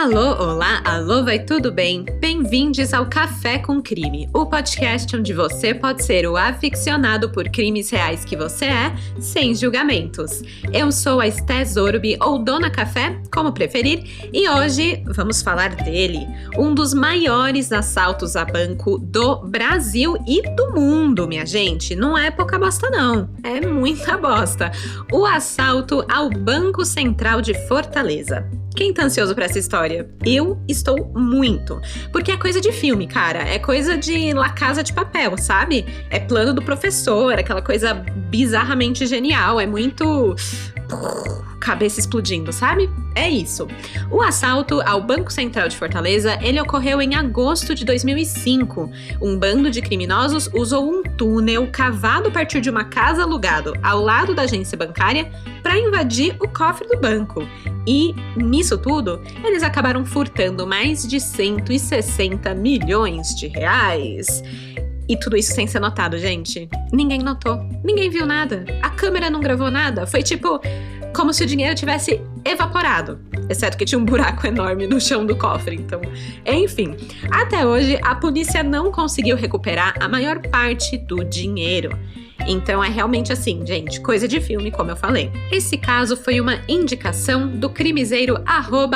Alô, olá, alô, vai tudo bem? Bem-vindos ao Café com Crime, o podcast onde você pode ser o aficionado por crimes reais que você é, sem julgamentos. Eu sou a Esté Zorbi, ou Dona Café, como preferir, e hoje vamos falar dele, um dos maiores assaltos a banco do Brasil e do mundo, minha gente. Não é pouca bosta não, é muita bosta. O assalto ao Banco Central de Fortaleza. Quem tá ansioso pra essa história? Eu estou muito. Porque é coisa de filme, cara. É coisa de La Casa de Papel, sabe? É plano do professor, aquela coisa bizarramente genial. É muito... cabeça explodindo, sabe? É isso. O assalto ao Banco Central de Fortaleza, ele ocorreu em agosto de 2005. Um bando de criminosos usou um túnel cavado a partir de uma casa alugada ao lado da agência bancária para invadir o cofre do banco. E, nisso tudo, eles acabaram furtando mais de 160 milhões de reais. E tudo isso sem ser notado, gente. Ninguém notou. Ninguém viu nada. A câmera não gravou nada. Foi tipo... como se o dinheiro tivesse evaporado, exceto que tinha um buraco enorme no chão do cofre, então... Enfim, até hoje a polícia não conseguiu recuperar a maior parte do dinheiro. Então é realmente assim, gente, coisa de filme, como eu falei. Esse caso foi uma indicação do crimiseiro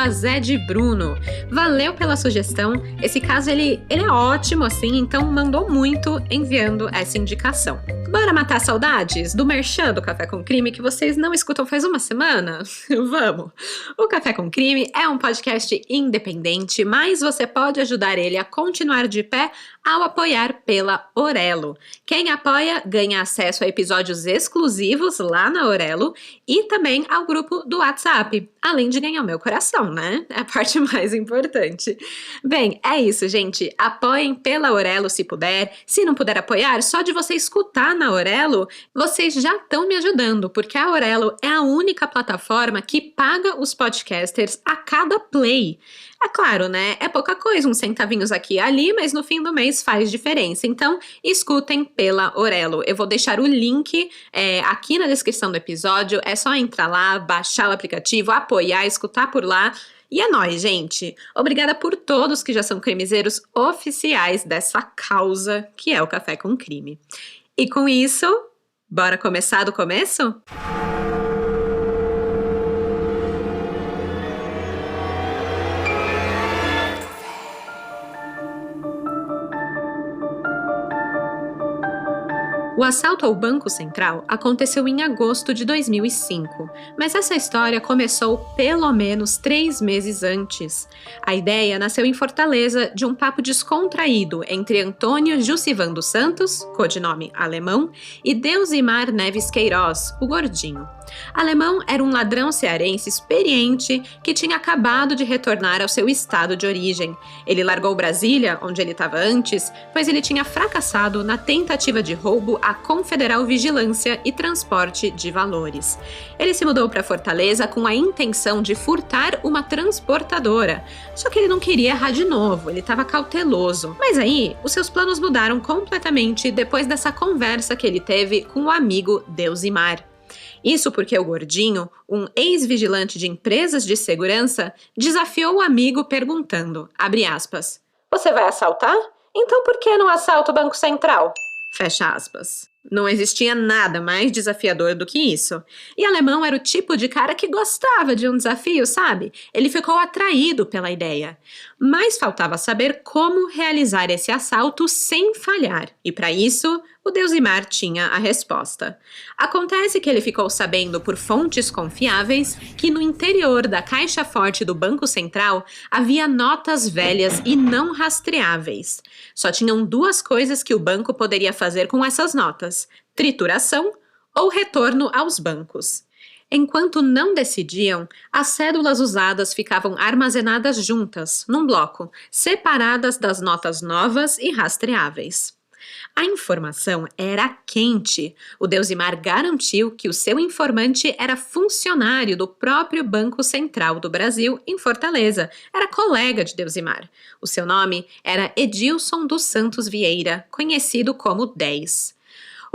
@ZedBruno. Valeu pela sugestão. Esse caso, ele é ótimo, assim, então mandou muito enviando essa indicação. Bora matar saudades do merchan do Café com Crime que vocês não escutam faz uma semana? Vamos! O Café com Crime é um podcast independente, mas você pode ajudar ele a continuar de pé ao apoiar pela Orelo. Quem apoia ganha acesso a episódios exclusivos lá na Orelo e também ao grupo do WhatsApp, além de ganhar o meu coração, né? É a parte mais importante. Bem, é isso, gente. Apoiem pela Orelo se puder. Se não puder apoiar, só de você escutar na Orelo, vocês já estão me ajudando, porque a Orelo é a única plataforma que paga os podcasters a cada play. É claro, né? É pouca coisa, uns centavinhos aqui e ali, mas no fim do mês faz diferença. Então, escutem pela Orelo. Eu vou deixar o link aqui na descrição do episódio. É só entrar lá, baixar o aplicativo, apoiar, escutar por lá. E é nóis, gente. Obrigada por todos que já são crimezeiros oficiais dessa causa que é o Café com Crime. E com isso, bora começar do começo? O assalto ao Banco Central aconteceu em agosto de 2005, mas essa história começou pelo menos 3 meses antes. A ideia nasceu em Fortaleza de um papo descontraído entre Antônio Jussivan dos Santos, codinome Alemão, e Deusimar Neves Queiroz, o Gordinho. Alemão era um ladrão cearense experiente que tinha acabado de retornar ao seu estado de origem. Ele largou Brasília, onde ele estava antes, pois ele tinha fracassado na tentativa de roubo à Confederal Vigilância e Transporte de Valores. Ele se mudou para Fortaleza com a intenção de furtar uma transportadora, só que ele não queria errar de novo, ele estava cauteloso. Mas aí, os seus planos mudaram completamente depois dessa conversa que ele teve com o amigo Deusimar. Isso porque o Gordinho, um ex-vigilante de empresas de segurança, desafiou o amigo perguntando, abre aspas, "Você vai assaltar? Então por que não assalta o Banco Central?" Fecha aspas. Não existia nada mais desafiador do que isso. E Alemão era o tipo de cara que gostava de um desafio, sabe? Ele ficou atraído pela ideia. Mas faltava saber como realizar esse assalto sem falhar. E para isso, o Deusimar tinha a resposta. Acontece que ele ficou sabendo por fontes confiáveis que no interior da caixa forte do Banco Central havia notas velhas e não rastreáveis. Só tinham 2 coisas que o banco poderia fazer com essas notas: trituração ou retorno aos bancos. Enquanto não decidiam, as cédulas usadas ficavam armazenadas juntas, num bloco, separadas das notas novas e rastreáveis. A informação era quente. O Deusimar garantiu que o seu informante era funcionário do próprio Banco Central do Brasil em Fortaleza. Era colega de Deusimar. O seu nome era Edilson dos Santos Vieira, conhecido como 10.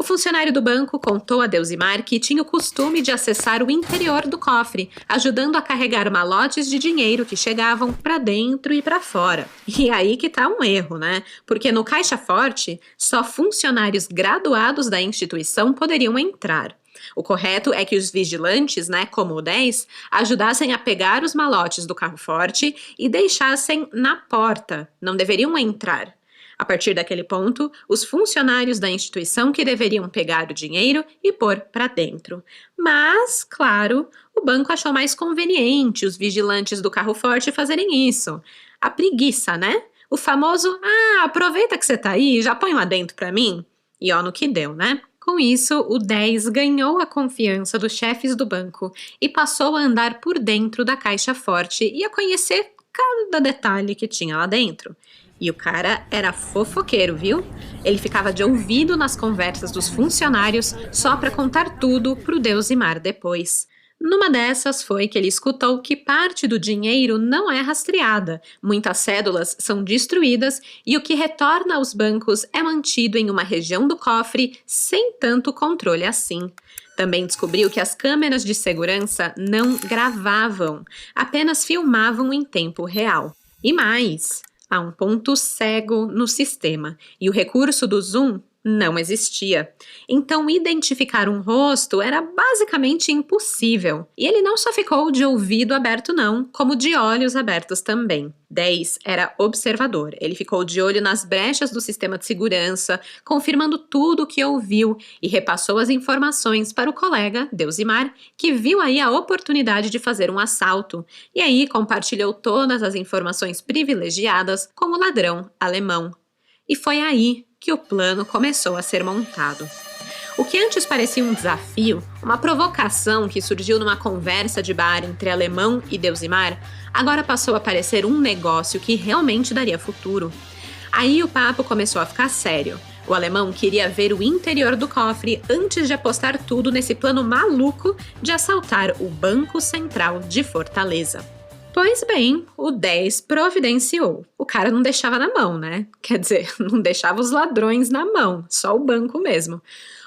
O funcionário do banco contou a Deusimar que tinha o costume de acessar o interior do cofre, ajudando a carregar malotes de dinheiro que chegavam para dentro e para fora. E aí que tá um erro, né? Porque no Caixa Forte, só funcionários graduados da instituição poderiam entrar. O correto é que os vigilantes, como o 10, ajudassem a pegar os malotes do carro forte e deixassem na porta, não deveriam entrar. A partir daquele ponto, os funcionários da instituição que deveriam pegar o dinheiro e pôr para dentro. Mas, claro, o banco achou mais conveniente os vigilantes do carro forte fazerem isso. A preguiça, né? O famoso, aproveita que você tá aí, já põe lá dentro para mim. E ó no que deu, né? Com isso, o 10 ganhou a confiança dos chefes do banco e passou a andar por dentro da Caixa Forte e a conhecer cada detalhe que tinha lá dentro. E o cara era fofoqueiro, viu? Ele ficava de ouvido nas conversas dos funcionários só para contar tudo pro Deusimar depois. Numa dessas foi que ele escutou que parte do dinheiro não é rastreada, muitas cédulas são destruídas e o que retorna aos bancos é mantido em uma região do cofre sem tanto controle assim. Também descobriu que as câmeras de segurança não gravavam, apenas filmavam em tempo real. E mais, há um ponto cego no sistema e o recurso do zoom não existia. Então, identificar um rosto era basicamente impossível. E ele não só ficou de ouvido aberto não, como de olhos abertos também. 10 era observador. Ele ficou de olho nas brechas do sistema de segurança, confirmando tudo o que ouviu e repassou as informações para o colega, Deusimar, que viu aí a oportunidade de fazer um assalto. E aí compartilhou todas as informações privilegiadas com o ladrão alemão. E foi aí que o plano começou a ser montado. O que antes parecia um desafio, uma provocação que surgiu numa conversa de bar entre alemão e Deusimar, agora passou a parecer um negócio que realmente daria futuro. Aí o papo começou a ficar sério. O alemão queria ver o interior do cofre antes de apostar tudo nesse plano maluco de assaltar o Banco Central de Fortaleza. Pois bem, o 10 providenciou. O cara não deixava na mão, né? Quer dizer, não deixava os ladrões na mão, só o banco mesmo.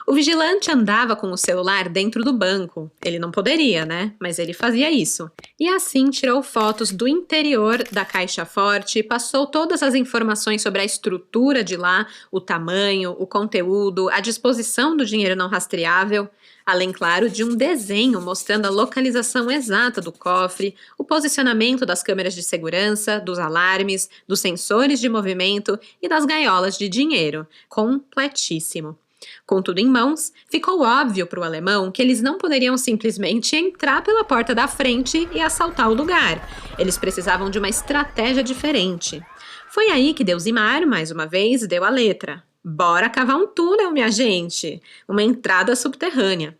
O vigilante andava com o celular dentro do banco. Ele não poderia, né? Mas ele fazia isso. E assim tirou fotos do interior da Caixa Forte, passou todas as informações sobre a estrutura de lá, o tamanho, o conteúdo, a disposição do dinheiro não rastreável, além, claro, de um desenho mostrando a localização exata do cofre, o posicionamento das câmeras de segurança, dos alarmes, dos sensores de movimento e das gaiolas de dinheiro. Completíssimo. Com tudo em mãos, ficou óbvio para o alemão que eles não poderiam simplesmente entrar pela porta da frente e assaltar o lugar. Eles precisavam de uma estratégia diferente. Foi aí que Deusimar, mais uma vez, deu a letra. Bora cavar um túnel, minha gente! Uma entrada subterrânea.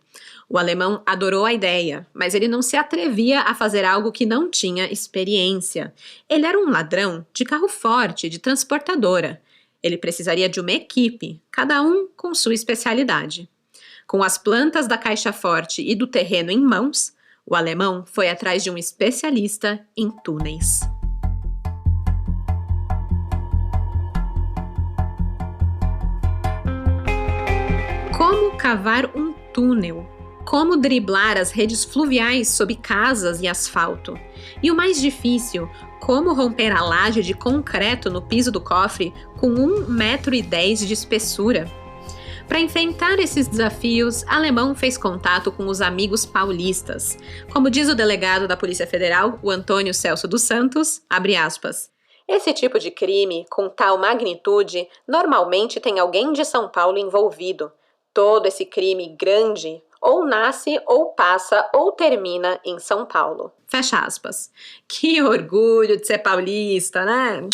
O alemão adorou a ideia, mas ele não se atrevia a fazer algo que não tinha experiência. Ele era um ladrão de carro forte, de transportadora. Ele precisaria de uma equipe, cada um com sua especialidade. Com as plantas da Caixa Forte e do terreno em mãos, o alemão foi atrás de um especialista em túneis. Como cavar um túnel? Como driblar as redes fluviais sob casas e asfalto? E o mais difícil, como romper a laje de concreto no piso do cofre com 1,10 metro de espessura? Para enfrentar esses desafios, Alemão fez contato com os amigos paulistas. Como diz o delegado da Polícia Federal, o Antônio Celso dos Santos, abre aspas, esse tipo de crime, com tal magnitude, normalmente tem alguém de São Paulo envolvido. Todo esse crime grande ou nasce, ou passa, ou termina em São Paulo. Fecha aspas. Que orgulho de ser paulista, né?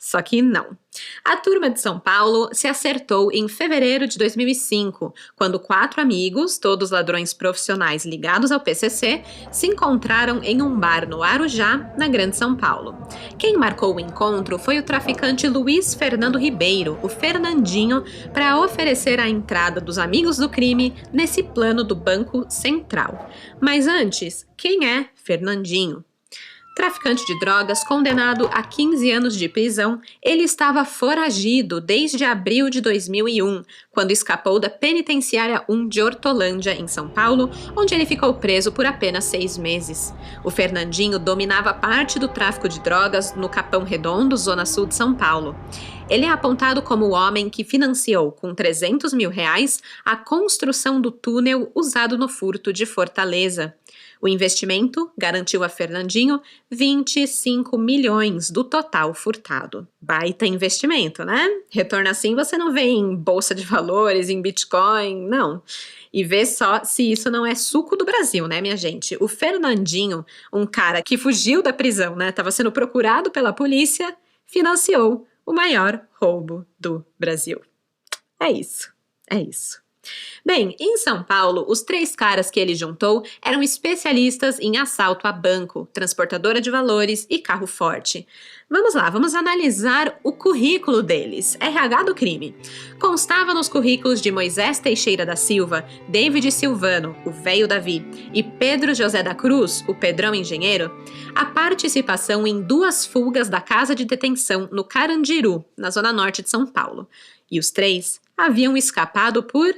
Só que não. A turma de São Paulo se acertou em fevereiro de 2005, quando 4 amigos, todos ladrões profissionais ligados ao PCC, se encontraram em um bar no Arujá, na Grande São Paulo. Quem marcou o encontro foi o traficante Luiz Fernando Ribeiro, o Fernandinho, para oferecer a entrada dos amigos do crime nesse plano do Banco Central. Mas antes, quem é Fernandinho? Traficante de drogas condenado a 15 anos de prisão, ele estava foragido desde abril de 2001, quando escapou da Penitenciária 1 de Hortolândia, em São Paulo, onde ele ficou preso por apenas 6 meses. O Fernandinho dominava parte do tráfico de drogas no Capão Redondo, zona sul de São Paulo. Ele é apontado como o homem que financiou, com R$300 mil, a construção do túnel usado no furto de Fortaleza. O investimento garantiu a Fernandinho 25 milhões do total furtado. Baita investimento, né? Retorno assim você não vê em bolsa de valores, em Bitcoin, não. E vê só se isso não é suco do Brasil, né, minha gente? O Fernandinho, um cara que fugiu da prisão, né? Estava sendo procurado pela polícia, financiou o maior roubo do Brasil. É isso, é isso. Bem, em São Paulo, os 3 caras que ele juntou eram especialistas em assalto a banco, transportadora de valores e carro forte. Vamos lá, vamos analisar o currículo deles. RH do crime. Constava nos currículos de Moisés Teixeira da Silva, David Silvano, o Velho Davi, e Pedro José da Cruz, o Pedrão Engenheiro, a participação em 2 fugas da casa de detenção no Carandiru, na zona norte de São Paulo. E os 3 haviam escapado por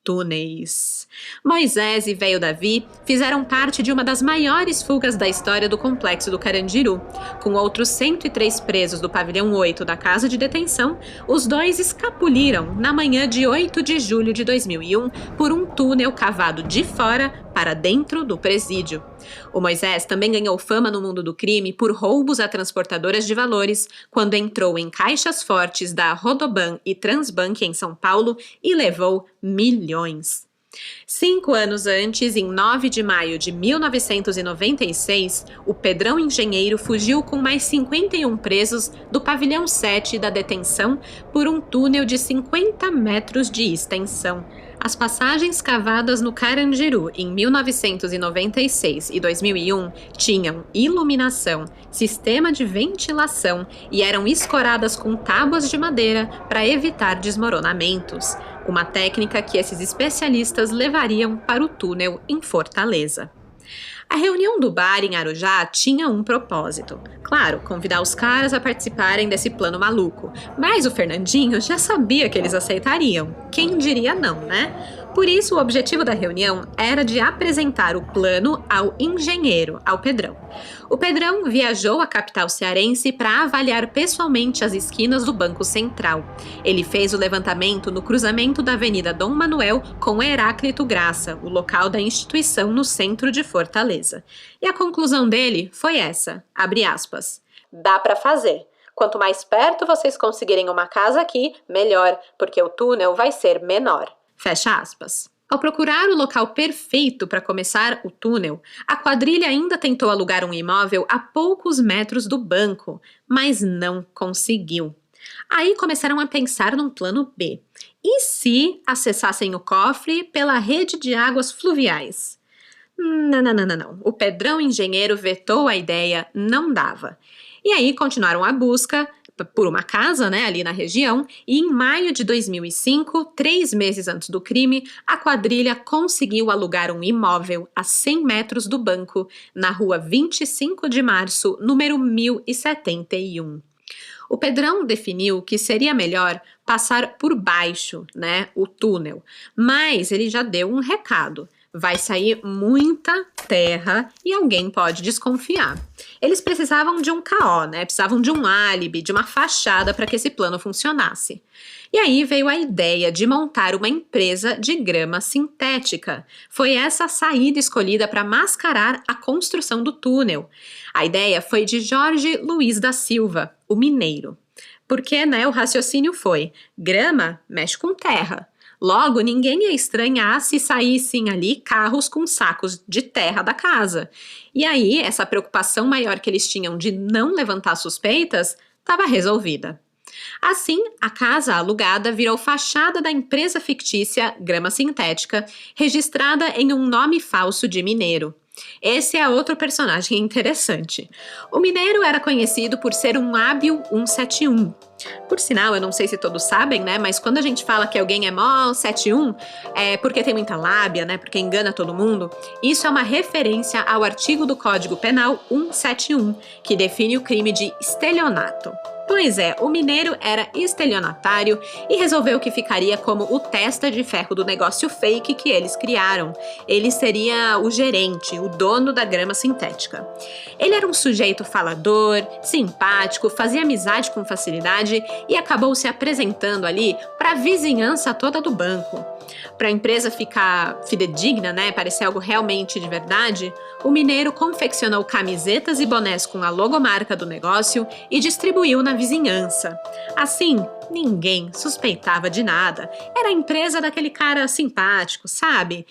túneis. Moisés e Velho Davi fizeram parte de uma das maiores fugas da história do complexo do Carandiru. Com outros 103 presos do pavilhão 8 da casa de detenção, os 2 escapuliram na manhã de 8 de julho de 2001 por um túnel cavado de fora para dentro do presídio. O Moisés também ganhou fama no mundo do crime por roubos a transportadoras de valores quando entrou em caixas fortes da Rodoban e Transbank em São Paulo e levou milhões. 5 anos antes, em 9 de maio de 1996, o Pedrão Engenheiro fugiu com mais 51 presos do pavilhão 7 da detenção por um túnel de 50 metros de extensão. As passagens cavadas no Carandiru em 1996 e 2001 tinham iluminação, sistema de ventilação e eram escoradas com tábuas de madeira para evitar desmoronamentos, uma técnica que esses especialistas levariam para o túnel em Fortaleza. A reunião do bar em Arujá tinha um propósito. Claro, convidar os caras a participarem desse plano maluco. Mas o Fernandinho já sabia que eles aceitariam. Quem diria não, né? Por isso, o objetivo da reunião era de apresentar o plano ao engenheiro, ao Pedrão. O Pedrão viajou à capital cearense para avaliar pessoalmente as esquinas do Banco Central. Ele fez o levantamento no cruzamento da Avenida Dom Manuel com Heráclito Graça, o local da instituição no centro de Fortaleza. E a conclusão dele foi essa, abre aspas, dá para fazer. Quanto mais perto vocês conseguirem uma casa aqui, melhor, porque o túnel vai ser menor. Fecha aspas. Ao procurar o local perfeito para começar o túnel, a quadrilha ainda tentou alugar um imóvel a poucos metros do banco, mas não conseguiu. Aí começaram a pensar num plano B. E se acessassem o cofre pela rede de águas fluviais? Não. O Pedrão Engenheiro vetou a ideia, não dava. E aí continuaram a busca por uma casa, né, ali na região, e em maio de 2005, 3 meses antes do crime, a quadrilha conseguiu alugar um imóvel a 100 metros do banco, na rua 25 de março, número 1071. O Pedrão definiu que seria melhor passar por baixo, né, o túnel, mas ele já deu um recado. Vai sair muita terra e alguém pode desconfiar. Eles precisavam de um caó, né? Precisavam de um álibi, de uma fachada para que esse plano funcionasse. E aí veio a ideia de montar uma empresa de grama sintética. Foi essa a saída escolhida para mascarar a construção do túnel. A ideia foi de Jorge Luiz da Silva, o mineiro. Porque, né, o raciocínio foi, grama mexe com terra. Logo, ninguém ia estranhar se saíssem ali carros com sacos de terra da casa. E aí, essa preocupação maior que eles tinham de não levantar suspeitas estava resolvida. Assim, a casa alugada virou fachada da empresa fictícia Grama Sintética, registrada em um nome falso de mineiro. Esse é outro personagem interessante. O mineiro era conhecido por ser um hábil 171. Por sinal, eu não sei se todos sabem, né? Mas quando a gente fala que alguém é mó 71, é porque tem muita lábia, né? Porque engana todo mundo. Isso é uma referência ao artigo do Código Penal 171, que define o crime de estelionato. Pois é, o mineiro era estelionatário e resolveu que ficaria como o testa de ferro do negócio fake que eles criaram. Ele seria o gerente, o dono da grama sintética. Ele era um sujeito falador, simpático, fazia amizade com facilidade e acabou se apresentando ali para a vizinhança toda do banco. Para a empresa ficar fidedigna, né, parecer algo realmente de verdade, o mineiro confeccionou camisetas e bonés com a logomarca do negócio e distribuiu na vizinhança. Assim, ninguém suspeitava de nada. Era a empresa daquele cara simpático, sabe?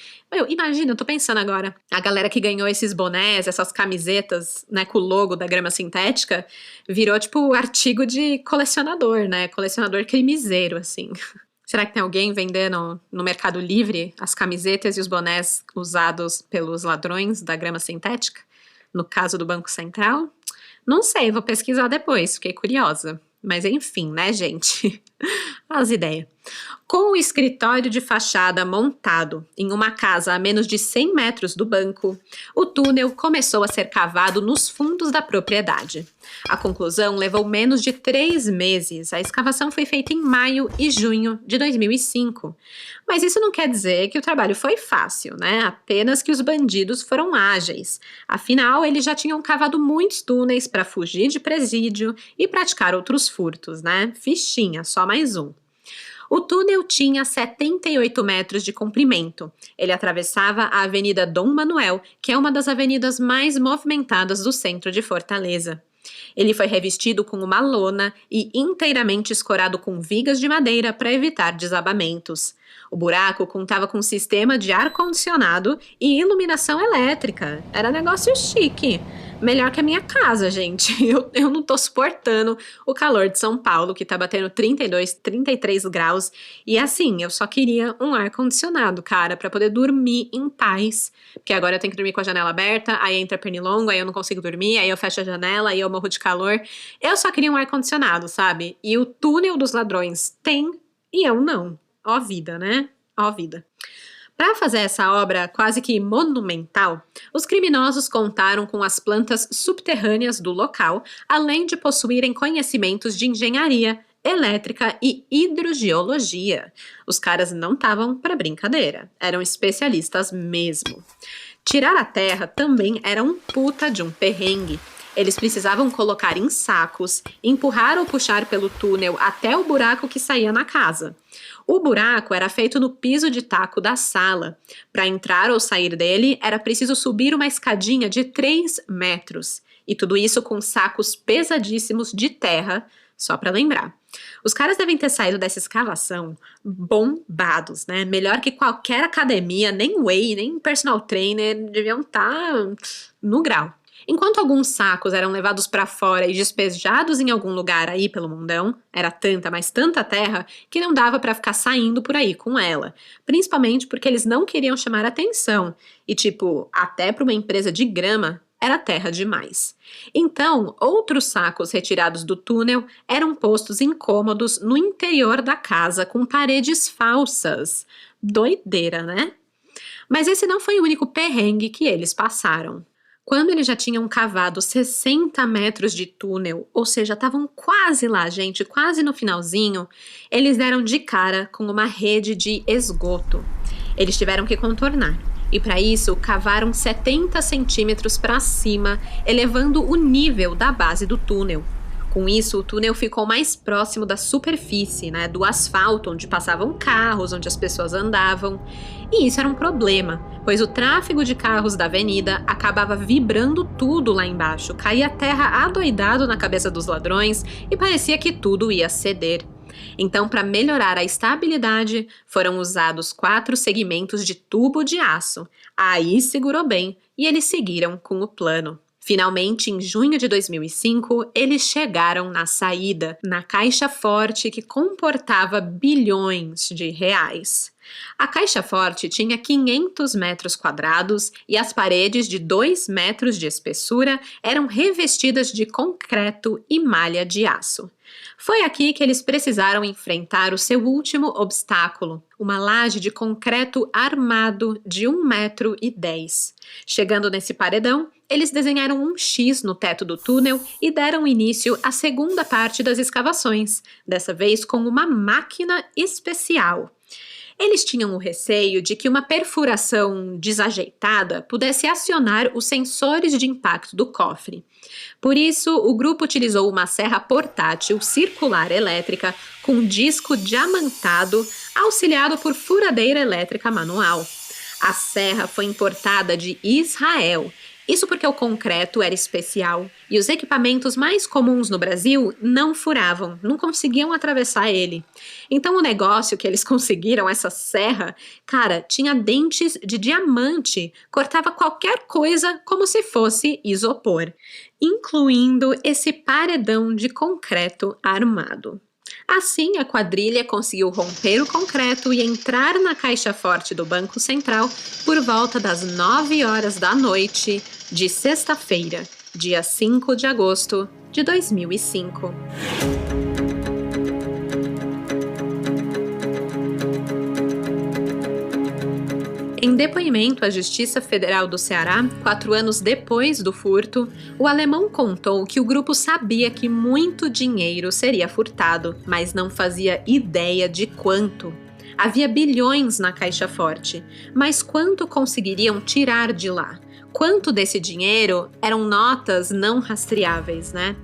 Imagina, eu tô pensando agora, a galera que ganhou esses bonés, essas camisetas, né, com o logo da grama sintética, virou tipo artigo de colecionador, né? Colecionador crimiseiro, assim. Será que tem alguém vendendo no Mercado Livre as camisetas e os bonés usados pelos ladrões da grama sintética? No caso do Banco Central? Não sei, vou pesquisar depois, fiquei curiosa. Mas enfim, né, gente? As ideias. Com o escritório de fachada montado em uma casa a menos de 100 metros do banco, o túnel começou a ser cavado nos fundos da propriedade. A conclusão levou menos de 3 meses. A escavação foi feita em maio e junho de 2005. Mas isso não quer dizer que o trabalho foi fácil, né? Apenas que os bandidos foram ágeis. Afinal, eles já tinham cavado muitos túneis para fugir de presídio e praticar outros furtos, né? Fichinha, só mais um. O túnel tinha 78 metros de comprimento. Ele atravessava a Avenida Dom Manuel, que é uma das avenidas mais movimentadas do centro de Fortaleza. Ele foi revestido com uma lona e inteiramente escorado com vigas de madeira para evitar desabamentos. O buraco contava com um sistema de ar-condicionado e iluminação elétrica. Era negócio chique. Melhor que a minha casa, gente. Eu não tô suportando o calor de São Paulo, que tá batendo 32, 33 graus. E assim, eu só queria um ar-condicionado, cara, pra poder dormir em paz. Porque agora eu tenho que dormir com a janela aberta, aí entra pernilongo, aí eu não consigo dormir, aí eu fecho a janela, aí eu morro de calor. Eu só queria um ar-condicionado, sabe? E o túnel dos ladrões tem e eu não. Ó vida, né? Ó vida. Para fazer essa obra quase que monumental, os criminosos contaram com as plantas subterrâneas do local, além de possuírem conhecimentos de engenharia, elétrica e hidrogeologia. Os caras não estavam para brincadeira, eram especialistas mesmo. Tirar a terra também era um puta de um perrengue. Eles precisavam colocar em sacos, empurrar ou puxar pelo túnel até o buraco que saía na casa. O buraco era feito no piso de taco da sala. Para entrar ou sair dele, era preciso subir uma escadinha de 3 metros. E tudo isso com sacos pesadíssimos de terra, só para lembrar. Os caras devem ter saído dessa escavação bombados, né? Melhor que qualquer academia, nem whey, nem personal trainer, deviam estar no grau. Enquanto alguns sacos eram levados para fora e despejados em algum lugar aí pelo mundão, era tanta, mas tanta terra que não dava para ficar saindo por aí com ela. Principalmente porque eles não queriam chamar atenção. E até para uma empresa de grama, era terra demais. Então, outros sacos retirados do túnel eram postos incômodos no interior da casa com paredes falsas. Doideira, né? Mas esse não foi o único perrengue que eles passaram. Quando eles já tinham cavado 60 metros de túnel, ou seja, estavam quase lá, gente, quase no finalzinho, eles deram de cara com uma rede de esgoto. Eles tiveram que contornar. E para isso, cavaram 70 centímetros para cima, elevando o nível da base do túnel. Com isso, o túnel ficou mais próximo da superfície, né, do asfalto, onde passavam carros, onde as pessoas andavam. E isso era um problema, pois o tráfego de carros da avenida acabava vibrando tudo lá embaixo, caía terra adoidado na cabeça dos ladrões e parecia que tudo ia ceder. Então, para melhorar a estabilidade, foram usados 4 segmentos de tubo de aço. Aí segurou bem e eles seguiram com o plano. Finalmente, em junho de 2005, eles chegaram na saída, na caixa forte que comportava bilhões de reais. A caixa forte tinha 500 metros quadrados e as paredes de 2 metros de espessura eram revestidas de concreto e malha de aço. Foi aqui que eles precisaram enfrentar o seu último obstáculo, uma laje de concreto armado de 1,10 metro. Chegando nesse paredão, eles desenharam um X no teto do túnel e deram início à segunda parte das escavações, dessa vez com uma máquina especial. Eles tinham o receio de que uma perfuração desajeitada pudesse acionar os sensores de impacto do cofre. Por isso, o grupo utilizou uma serra portátil circular elétrica com disco diamantado auxiliado por furadeira elétrica manual. A serra foi importada de Israel. Isso porque o concreto era especial e os equipamentos mais comuns no Brasil não furavam, não conseguiam atravessar ele. Então o negócio que eles conseguiram, essa serra, cara, tinha dentes de diamante, cortava qualquer coisa como se fosse isopor, incluindo esse paredão de concreto armado. Assim, a quadrilha conseguiu romper o concreto e entrar na caixa forte do Banco Central por volta das 9 horas da noite de sexta-feira, dia 5 de agosto de 2005. Em depoimento à Justiça Federal do Ceará, 4 anos depois do furto, o alemão contou que o grupo sabia que muito dinheiro seria furtado, mas não fazia ideia de quanto. Havia bilhões na caixa forte, mas quanto conseguiriam tirar de lá? Quanto desse dinheiro eram notas não rastreáveis, né?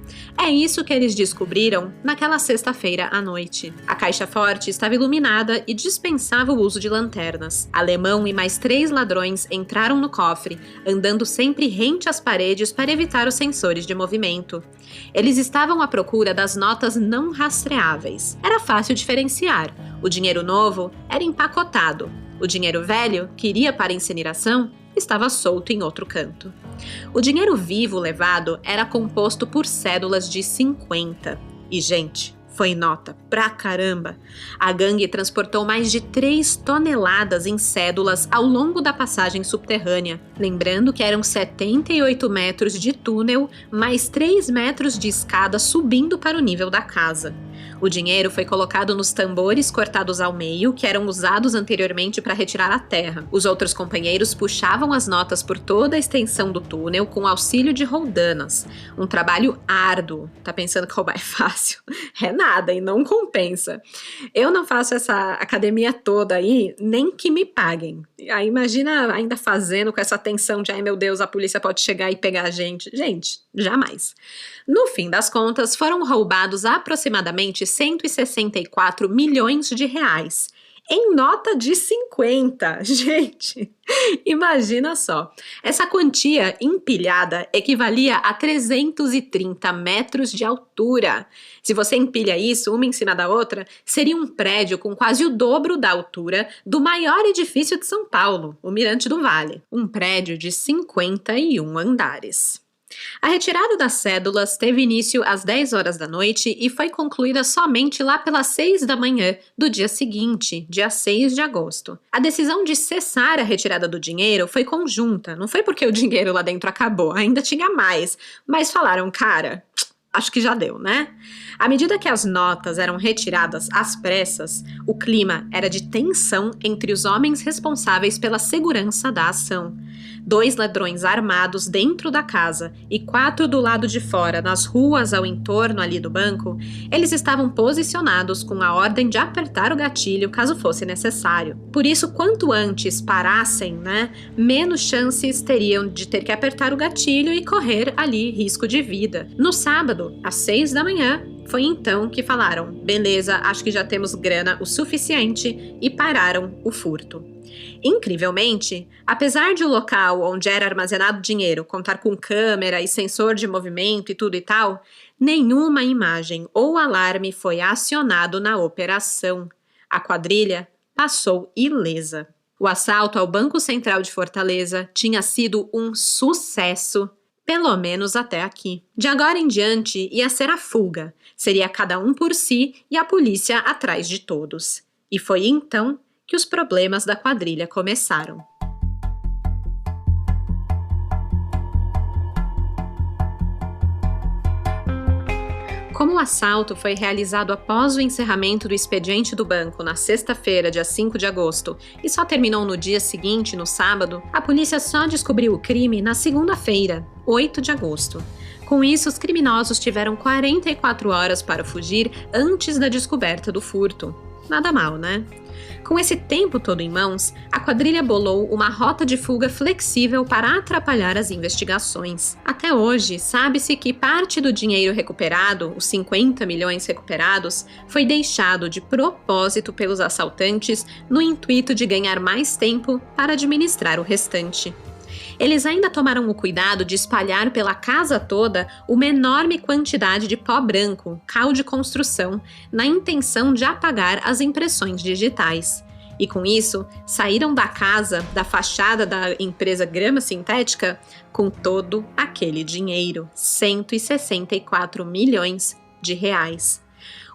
É isso que eles descobriram naquela sexta-feira à noite. A caixa forte estava iluminada e dispensava o uso de lanternas. Alemão e mais 3 ladrões entraram no cofre, andando sempre rente às paredes para evitar os sensores de movimento. Eles estavam à procura das notas não rastreáveis. Era fácil diferenciar. O dinheiro novo era empacotado. O dinheiro velho, que iria para a incineração, estava solto em outro canto. O dinheiro vivo levado era composto por cédulas de 50. E, gente, foi nota pra caramba. A gangue transportou mais de 3 toneladas em cédulas ao longo da passagem subterrânea. Lembrando que eram 78 metros de túnel, mais 3 metros de escada subindo para o nível da casa. O dinheiro foi colocado nos tambores cortados ao meio, que eram usados anteriormente para retirar a terra. Os outros companheiros puxavam as notas por toda a extensão do túnel com auxílio de roldanas. Um trabalho árduo. Tá pensando que roubar é fácil? É nada e não compensa. Eu não faço essa academia toda aí, nem que me paguem. Aí imagina ainda fazendo com essa tensão de, ai meu Deus, a polícia pode chegar e pegar a gente. Gente, jamais. No fim das contas, foram roubados aproximadamente 164 milhões de reais. Em nota de 50. Gente, imagina só. Essa quantia empilhada equivalia a 330 metros de altura. Se você empilha isso, uma em cima da outra, seria um prédio com quase o dobro da altura do maior edifício de São Paulo, o Mirante do Vale. Um prédio de 51 andares. A retirada das cédulas teve início às 10 horas da noite e foi concluída somente lá pelas 6 da manhã do dia seguinte, dia 6 de agosto. A decisão de cessar a retirada do dinheiro foi conjunta, não foi porque o dinheiro lá dentro acabou, ainda tinha mais, mas falaram, cara, acho que já deu, né? À medida que as notas eram retiradas às pressas, o clima era de tensão entre os homens responsáveis pela segurança da ação. 2 ladrões armados dentro da casa e 4 do lado de fora, nas ruas ao entorno ali do banco, eles estavam posicionados com a ordem de apertar o gatilho caso fosse necessário. Por isso, quanto antes parassem, menos chances teriam de ter que apertar o gatilho e correr ali risco de vida. No sábado, às 6 da manhã, foi então que falaram, beleza, acho que já temos grana o suficiente, e pararam o furto. Incrivelmente, apesar de o local onde era armazenado dinheiro contar com câmera e sensor de movimento e tudo e tal, nenhuma imagem ou alarme foi acionado na operação. A quadrilha passou ilesa. O assalto ao Banco Central de Fortaleza tinha sido um sucesso, Pelo menos até aqui. De agora em diante, ia ser a fuga. Seria cada um por si e a polícia atrás de todos. E foi então que os problemas da quadrilha começaram. Como o assalto foi realizado após o encerramento do expediente do banco na sexta-feira, dia 5 de agosto, e só terminou no dia seguinte, no sábado, a polícia só descobriu o crime na segunda-feira, 8 de agosto. Com isso, os criminosos tiveram 44 horas para fugir antes da descoberta do furto. Nada mal, né? Com esse tempo todo em mãos, a quadrilha bolou uma rota de fuga flexível para atrapalhar as investigações. Até hoje, sabe-se que parte do dinheiro recuperado, os 50 milhões recuperados, foi deixado de propósito pelos assaltantes no intuito de ganhar mais tempo para administrar o restante. Eles ainda tomaram o cuidado de espalhar pela casa toda uma enorme quantidade de pó branco, cal de construção, na intenção de apagar as impressões digitais. E com isso, saíram da casa, da fachada da empresa Grama Sintética, com todo aquele dinheiro, 164 milhões de reais.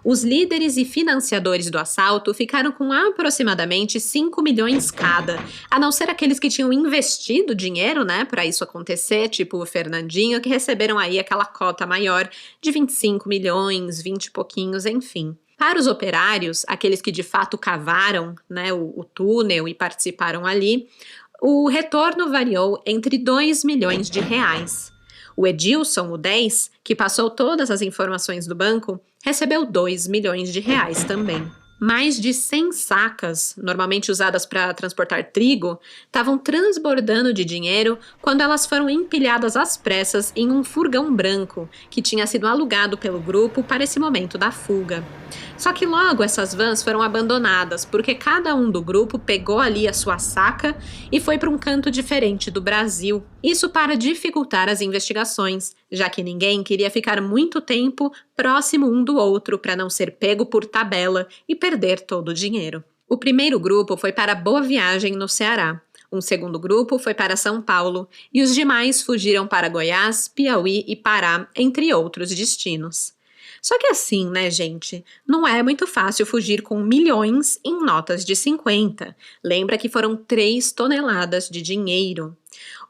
Os líderes e financiadores do assalto ficaram com aproximadamente 5 milhões cada, a não ser aqueles que tinham investido dinheiro, né, para isso acontecer, tipo o Fernandinho, que receberam aí aquela cota maior de 25 milhões, 20 e pouquinhos, enfim. Para os operários, aqueles que de fato cavaram, né, o túnel e participaram ali, o retorno variou entre 2 milhões de reais. O Edilson, o 10, que passou todas as informações do banco, recebeu 2 milhões de reais também. Mais de 100 sacas, normalmente usadas para transportar trigo, estavam transbordando de dinheiro quando elas foram empilhadas às pressas em um furgão branco que tinha sido alugado pelo grupo para esse momento da fuga. Só que logo essas vans foram abandonadas porque cada um do grupo pegou ali a sua saca e foi para um canto diferente do Brasil. Isso para dificultar as investigações, já que ninguém queria ficar muito tempo próximo um do outro para não ser pego por tabela e perder todo o dinheiro. O primeiro grupo foi para Boa Viagem, no Ceará. Um segundo grupo foi para São Paulo e os demais fugiram para Goiás, Piauí e Pará, entre outros destinos. Só que assim, né, gente, não é muito fácil fugir com milhões em notas de 50. Lembra que foram 3 toneladas de dinheiro.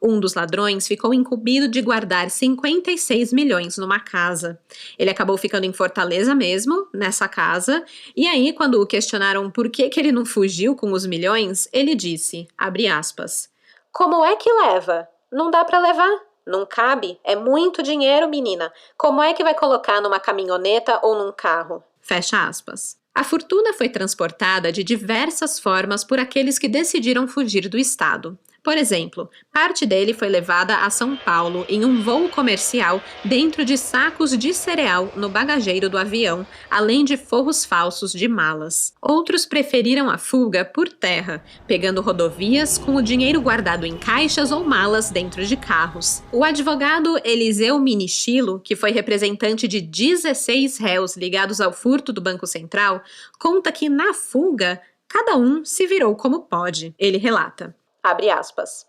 Um dos ladrões ficou incumbido de guardar 56 milhões numa casa. Ele acabou ficando em Fortaleza mesmo, nessa casa, e aí quando o questionaram por que ele não fugiu com os milhões, ele disse, abre aspas, "Como é que leva? Não dá pra levar? Não cabe? É muito dinheiro, menina. Como é que vai colocar numa caminhoneta ou num carro?" Fecha aspas. A fortuna foi transportada de diversas formas por aqueles que decidiram fugir do estado. Por exemplo, parte dele foi levada a São Paulo em um voo comercial dentro de sacos de cereal no bagageiro do avião, além de forros falsos de malas. Outros preferiram a fuga por terra, pegando rodovias com o dinheiro guardado em caixas ou malas dentro de carros. O advogado Eliseu Minichilo, que foi representante de 16 réus ligados ao furto do Banco Central, conta que na fuga, cada um se virou como pode. Ele relata. Abre aspas.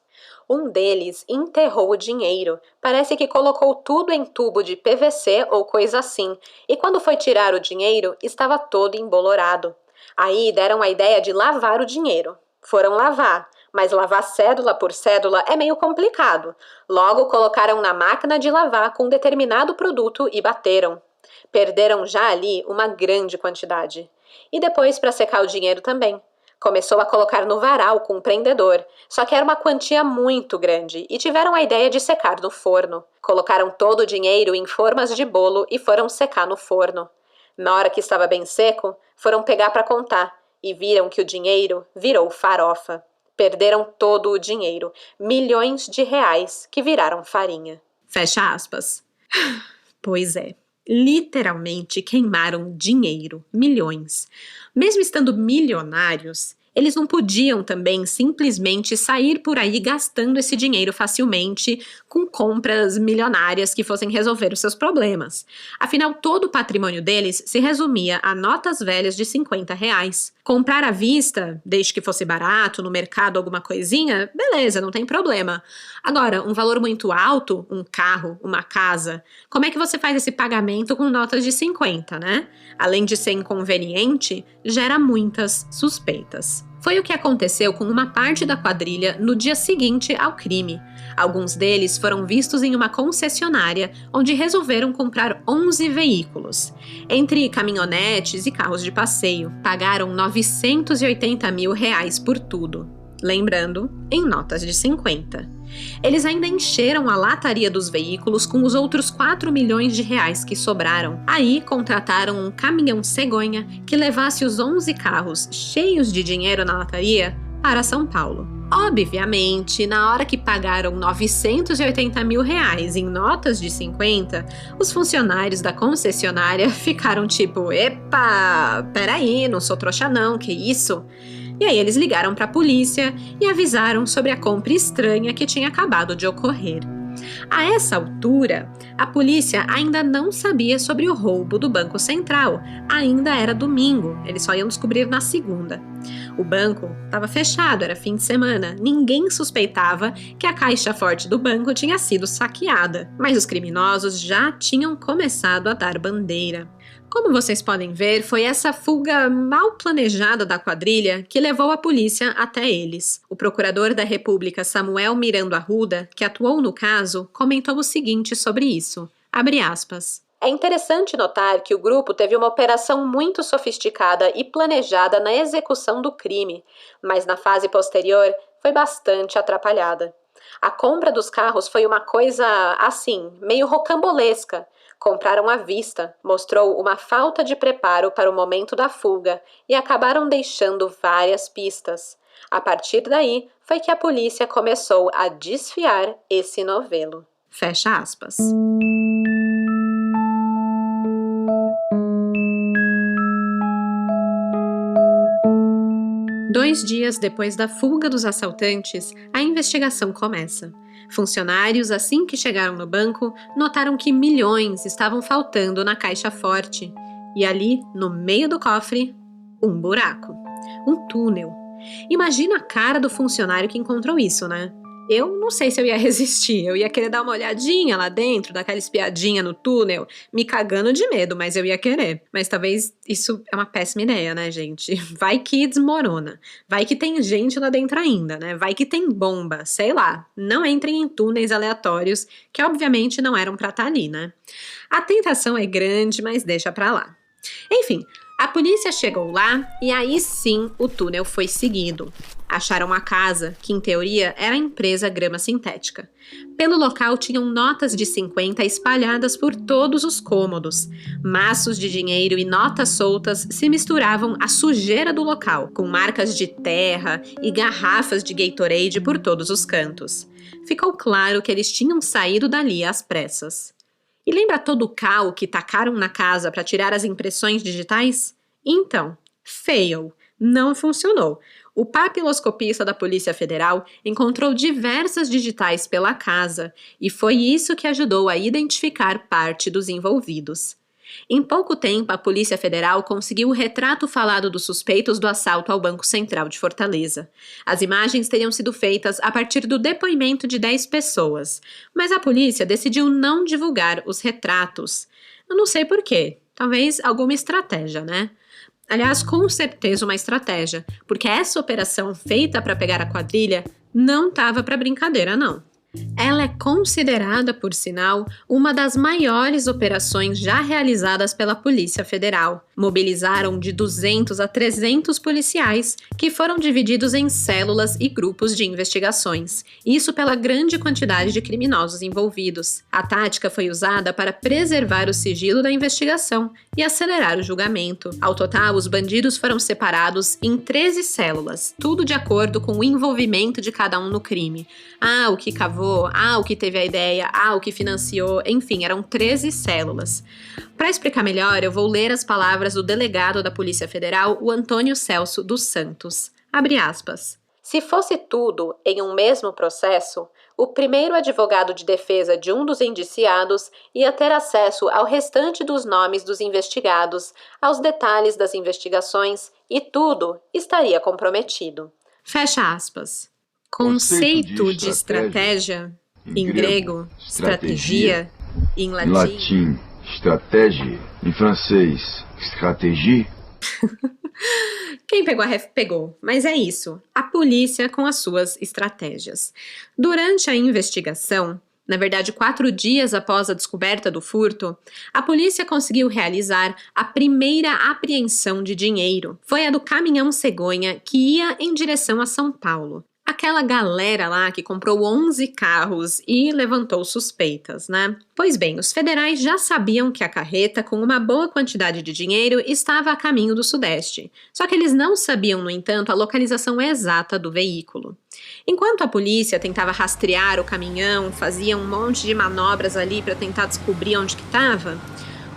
Um deles enterrou o dinheiro, parece que colocou tudo em tubo de PVC ou coisa assim, e quando foi tirar o dinheiro, estava todo embolorado. Aí deram a ideia de lavar o dinheiro. Foram lavar, mas lavar cédula por cédula é meio complicado. Logo colocaram na máquina de lavar com determinado produto e bateram. Perderam já ali uma grande quantidade. E depois para secar o dinheiro também. Começou a colocar no varal com um prendedor, só que era uma quantia muito grande e tiveram a ideia de secar no forno. Colocaram todo o dinheiro em formas de bolo e foram secar no forno. Na hora que estava bem seco, foram pegar para contar e viram que o dinheiro virou farofa. Perderam todo o dinheiro, milhões de reais que viraram farinha. Fecha aspas. Pois é. Literalmente queimaram dinheiro, milhões. Mesmo estando milionários, eles não podiam também simplesmente sair por aí gastando esse dinheiro facilmente com compras milionárias que fossem resolver os seus problemas. Afinal, todo o patrimônio deles se resumia a notas velhas de 50 reais. Comprar à vista, desde que fosse barato, no mercado alguma coisinha, beleza, não tem problema. Agora, um valor muito alto, um carro, uma casa, como é que você faz esse pagamento com notas de 50, né? Além de ser inconveniente, gera muitas suspeitas. Foi o que aconteceu com uma parte da quadrilha no dia seguinte ao crime. Alguns deles foram vistos em uma concessionária, onde resolveram comprar 11 veículos. Entre caminhonetes e carros de passeio, pagaram R$980 mil por tudo. Lembrando, em notas de 50. Eles ainda encheram a lataria dos veículos com os outros R$4 milhões que sobraram. Aí contrataram um caminhão cegonha que levasse os 11 carros cheios de dinheiro na lataria para São Paulo. Obviamente, na hora que pagaram R$980 mil em notas de 50, os funcionários da concessionária ficaram tipo, epa, peraí, não sou trouxa não, que isso? E aí eles ligaram para a polícia e avisaram sobre a compra estranha que tinha acabado de ocorrer. A essa altura, a polícia ainda não sabia sobre o roubo do Banco Central. Ainda era domingo, eles só iam descobrir na segunda. O banco estava fechado, era fim de semana. Ninguém suspeitava que a caixa forte do banco tinha sido saqueada, mas os criminosos já tinham começado a dar bandeira. Como vocês podem ver, foi essa fuga mal planejada da quadrilha que levou a polícia até eles. O procurador da República Samuel Miranda Arruda, que atuou no caso, comentou o seguinte sobre isso, abre aspas. É interessante notar que o grupo teve uma operação muito sofisticada e planejada na execução do crime, mas na fase posterior foi bastante atrapalhada. A compra dos carros foi uma coisa, assim, meio rocambolesca. Compraram à vista, mostrou uma falta de preparo para o momento da fuga e acabaram deixando várias pistas. A partir daí, foi que a polícia começou a desfiar esse novelo. Fecha aspas. Dois dias depois da fuga dos assaltantes, a investigação começa. Funcionários, assim que chegaram no banco, notaram que milhões estavam faltando na caixa forte. E ali, no meio do cofre, um buraco. Um túnel. Imagina a cara do funcionário que encontrou isso, né? Eu não sei se eu ia resistir, eu ia querer dar uma olhadinha lá dentro, dar aquela espiadinha no túnel, me cagando de medo, mas eu ia querer. Mas talvez isso é uma péssima ideia, né, gente? Vai que desmorona, vai que tem gente lá dentro ainda, né? Vai que tem bomba, sei lá. Não entrem em túneis aleatórios, que obviamente não eram pra estar ali, né? A tentação é grande, mas deixa pra lá. Enfim, a polícia chegou lá e aí sim o túnel foi seguido. Acharam a casa, que em teoria era a empresa Grama Sintética. Pelo local tinham notas de 50 espalhadas por todos os cômodos. Maços de dinheiro e notas soltas se misturavam à sujeira do local, com marcas de terra e garrafas de Gatorade por todos os cantos. Ficou claro que eles tinham saído dali às pressas. E lembra todo o cal que tacaram na casa para tirar as impressões digitais? Então, fail, não funcionou. O papiloscopista da Polícia Federal encontrou diversas digitais pela casa e foi isso que ajudou a identificar parte dos envolvidos. Em pouco tempo, a Polícia Federal conseguiu o retrato falado dos suspeitos do assalto ao Banco Central de Fortaleza. As imagens teriam sido feitas a partir do depoimento de 10 pessoas, mas a polícia decidiu não divulgar os retratos. Eu não sei por quê, talvez alguma estratégia, né? Aliás, com certeza uma estratégia, porque essa operação feita para pegar a quadrilha não estava para brincadeira, não. Ela é considerada, por sinal, uma das maiores operações já realizadas pela Polícia Federal. Mobilizaram de 200 a 300 policiais, que foram divididos em células e grupos de investigações. Isso pela grande quantidade de criminosos envolvidos. A tática foi usada para preservar o sigilo da investigação e acelerar o julgamento. Ao total, os bandidos foram separados em 13 células, tudo de acordo com o envolvimento de cada um no crime. O que cavou, o que teve a ideia, o que financiou, enfim, eram 13 células. Para explicar melhor, eu vou ler as palavras do delegado da Polícia Federal, o Antônio Celso dos Santos. Abre aspas. Se fosse tudo em um mesmo processo, o primeiro advogado de defesa de um dos indiciados ia ter acesso ao restante dos nomes dos investigados, aos detalhes das investigações e tudo estaria comprometido. Fecha aspas. Conceito de estratégia, em grego, estratégia, em latim, estratégia, em francês, stratégie. Quem pegou a ref pegou, mas é isso, a polícia com as suas estratégias. Durante a investigação, na verdade 4 dias após a descoberta do furto, a polícia conseguiu realizar a primeira apreensão de dinheiro. Foi a do caminhão cegonha que ia em direção a São Paulo. Aquela galera lá que comprou 11 carros e levantou suspeitas, né? Pois bem, os federais já sabiam que a carreta, com uma boa quantidade de dinheiro, estava a caminho do Sudeste. Só que eles não sabiam, no entanto, a localização exata do veículo. Enquanto a polícia tentava rastrear o caminhão, fazia um monte de manobras ali para tentar descobrir onde que estava,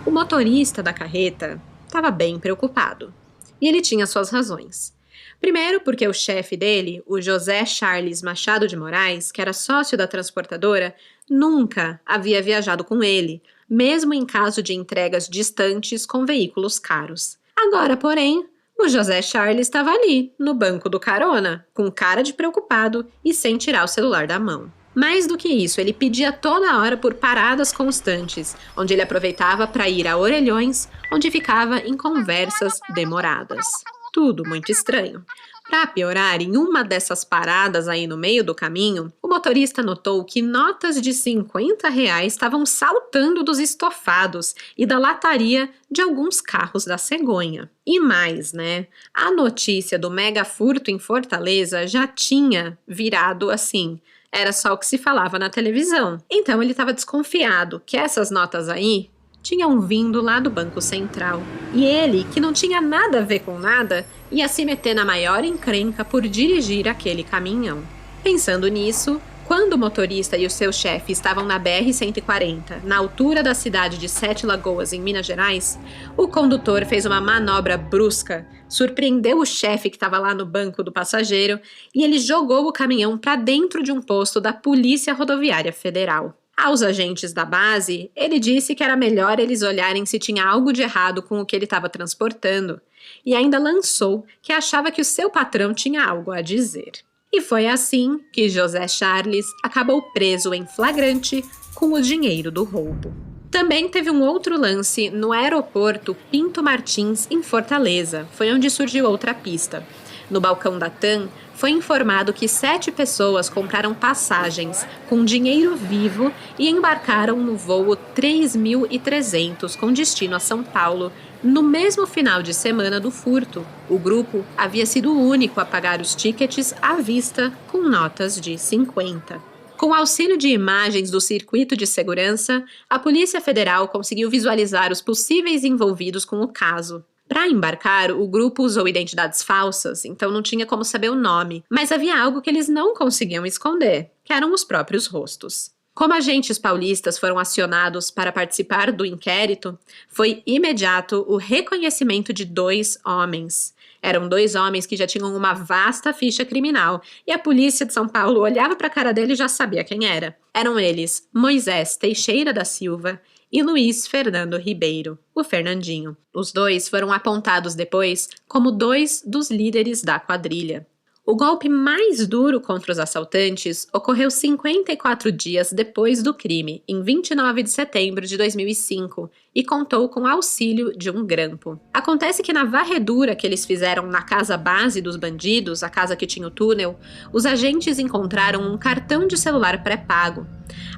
o motorista da carreta estava bem preocupado. E ele tinha suas razões. Primeiro porque o chefe dele, o José Charles Machado de Moraes, que era sócio da transportadora, nunca havia viajado com ele, mesmo em caso de entregas distantes com veículos caros. Agora, porém, o José Charles estava ali, no banco do carona, com cara de preocupado e sem tirar o celular da mão. Mais do que isso, ele pedia toda hora por paradas constantes, onde ele aproveitava para ir a orelhões, onde ficava em conversas demoradas. Tudo muito estranho. Para piorar, em uma dessas paradas aí no meio do caminho, o motorista notou que notas de R$50 estavam saltando dos estofados e da lataria de alguns carros da cegonha. E mais, né? A notícia do mega furto em Fortaleza já tinha virado assim. Era só o que se falava na televisão. Então ele estava desconfiado que essas notas aí tinham vindo lá do Banco Central. E ele, que não tinha nada a ver com nada, ia se meter na maior encrenca por dirigir aquele caminhão. Pensando nisso, quando o motorista e o seu chefe estavam na BR-140, na altura da cidade de Sete Lagoas, em Minas Gerais, o condutor fez uma manobra brusca, surpreendeu o chefe que estava lá no banco do passageiro e ele jogou o caminhão para dentro de um posto da Polícia Rodoviária Federal. Aos agentes da base, ele disse que era melhor eles olharem se tinha algo de errado com o que ele estava transportando, e ainda lançou que achava que o seu patrão tinha algo a dizer. E foi assim que José Charles acabou preso em flagrante com o dinheiro do roubo. Também teve um outro lance no aeroporto Pinto Martins, em Fortaleza. Foi onde surgiu outra pista. No balcão da TAM, foi informado que 7 pessoas compraram passagens com dinheiro vivo e embarcaram no voo 3.300 com destino a São Paulo, no mesmo final de semana do furto. O grupo havia sido o único a pagar os tickets à vista com notas de 50. Com auxílio de imagens do circuito de segurança, a Polícia Federal conseguiu visualizar os possíveis envolvidos com o caso. Para embarcar, o grupo usou identidades falsas, então não tinha como saber o nome, mas havia algo que eles não conseguiam esconder, que eram os próprios rostos. Como agentes paulistas foram acionados para participar do inquérito, foi imediato o reconhecimento de 2 homens. Eram 2 homens que já tinham uma vasta ficha criminal, e a polícia de São Paulo olhava para a cara dele e já sabia quem era. Eram eles Moisés Teixeira da Silva e Luiz Fernando Ribeiro, o Fernandinho. Os 2 foram apontados depois como 2 dos líderes da quadrilha. O golpe mais duro contra os assaltantes ocorreu 54 dias depois do crime, em 29 de setembro de 2005, e contou com auxílio de um grampo. Acontece que na varredura que eles fizeram na casa base dos bandidos, a casa que tinha o túnel, os agentes encontraram um cartão de celular pré-pago.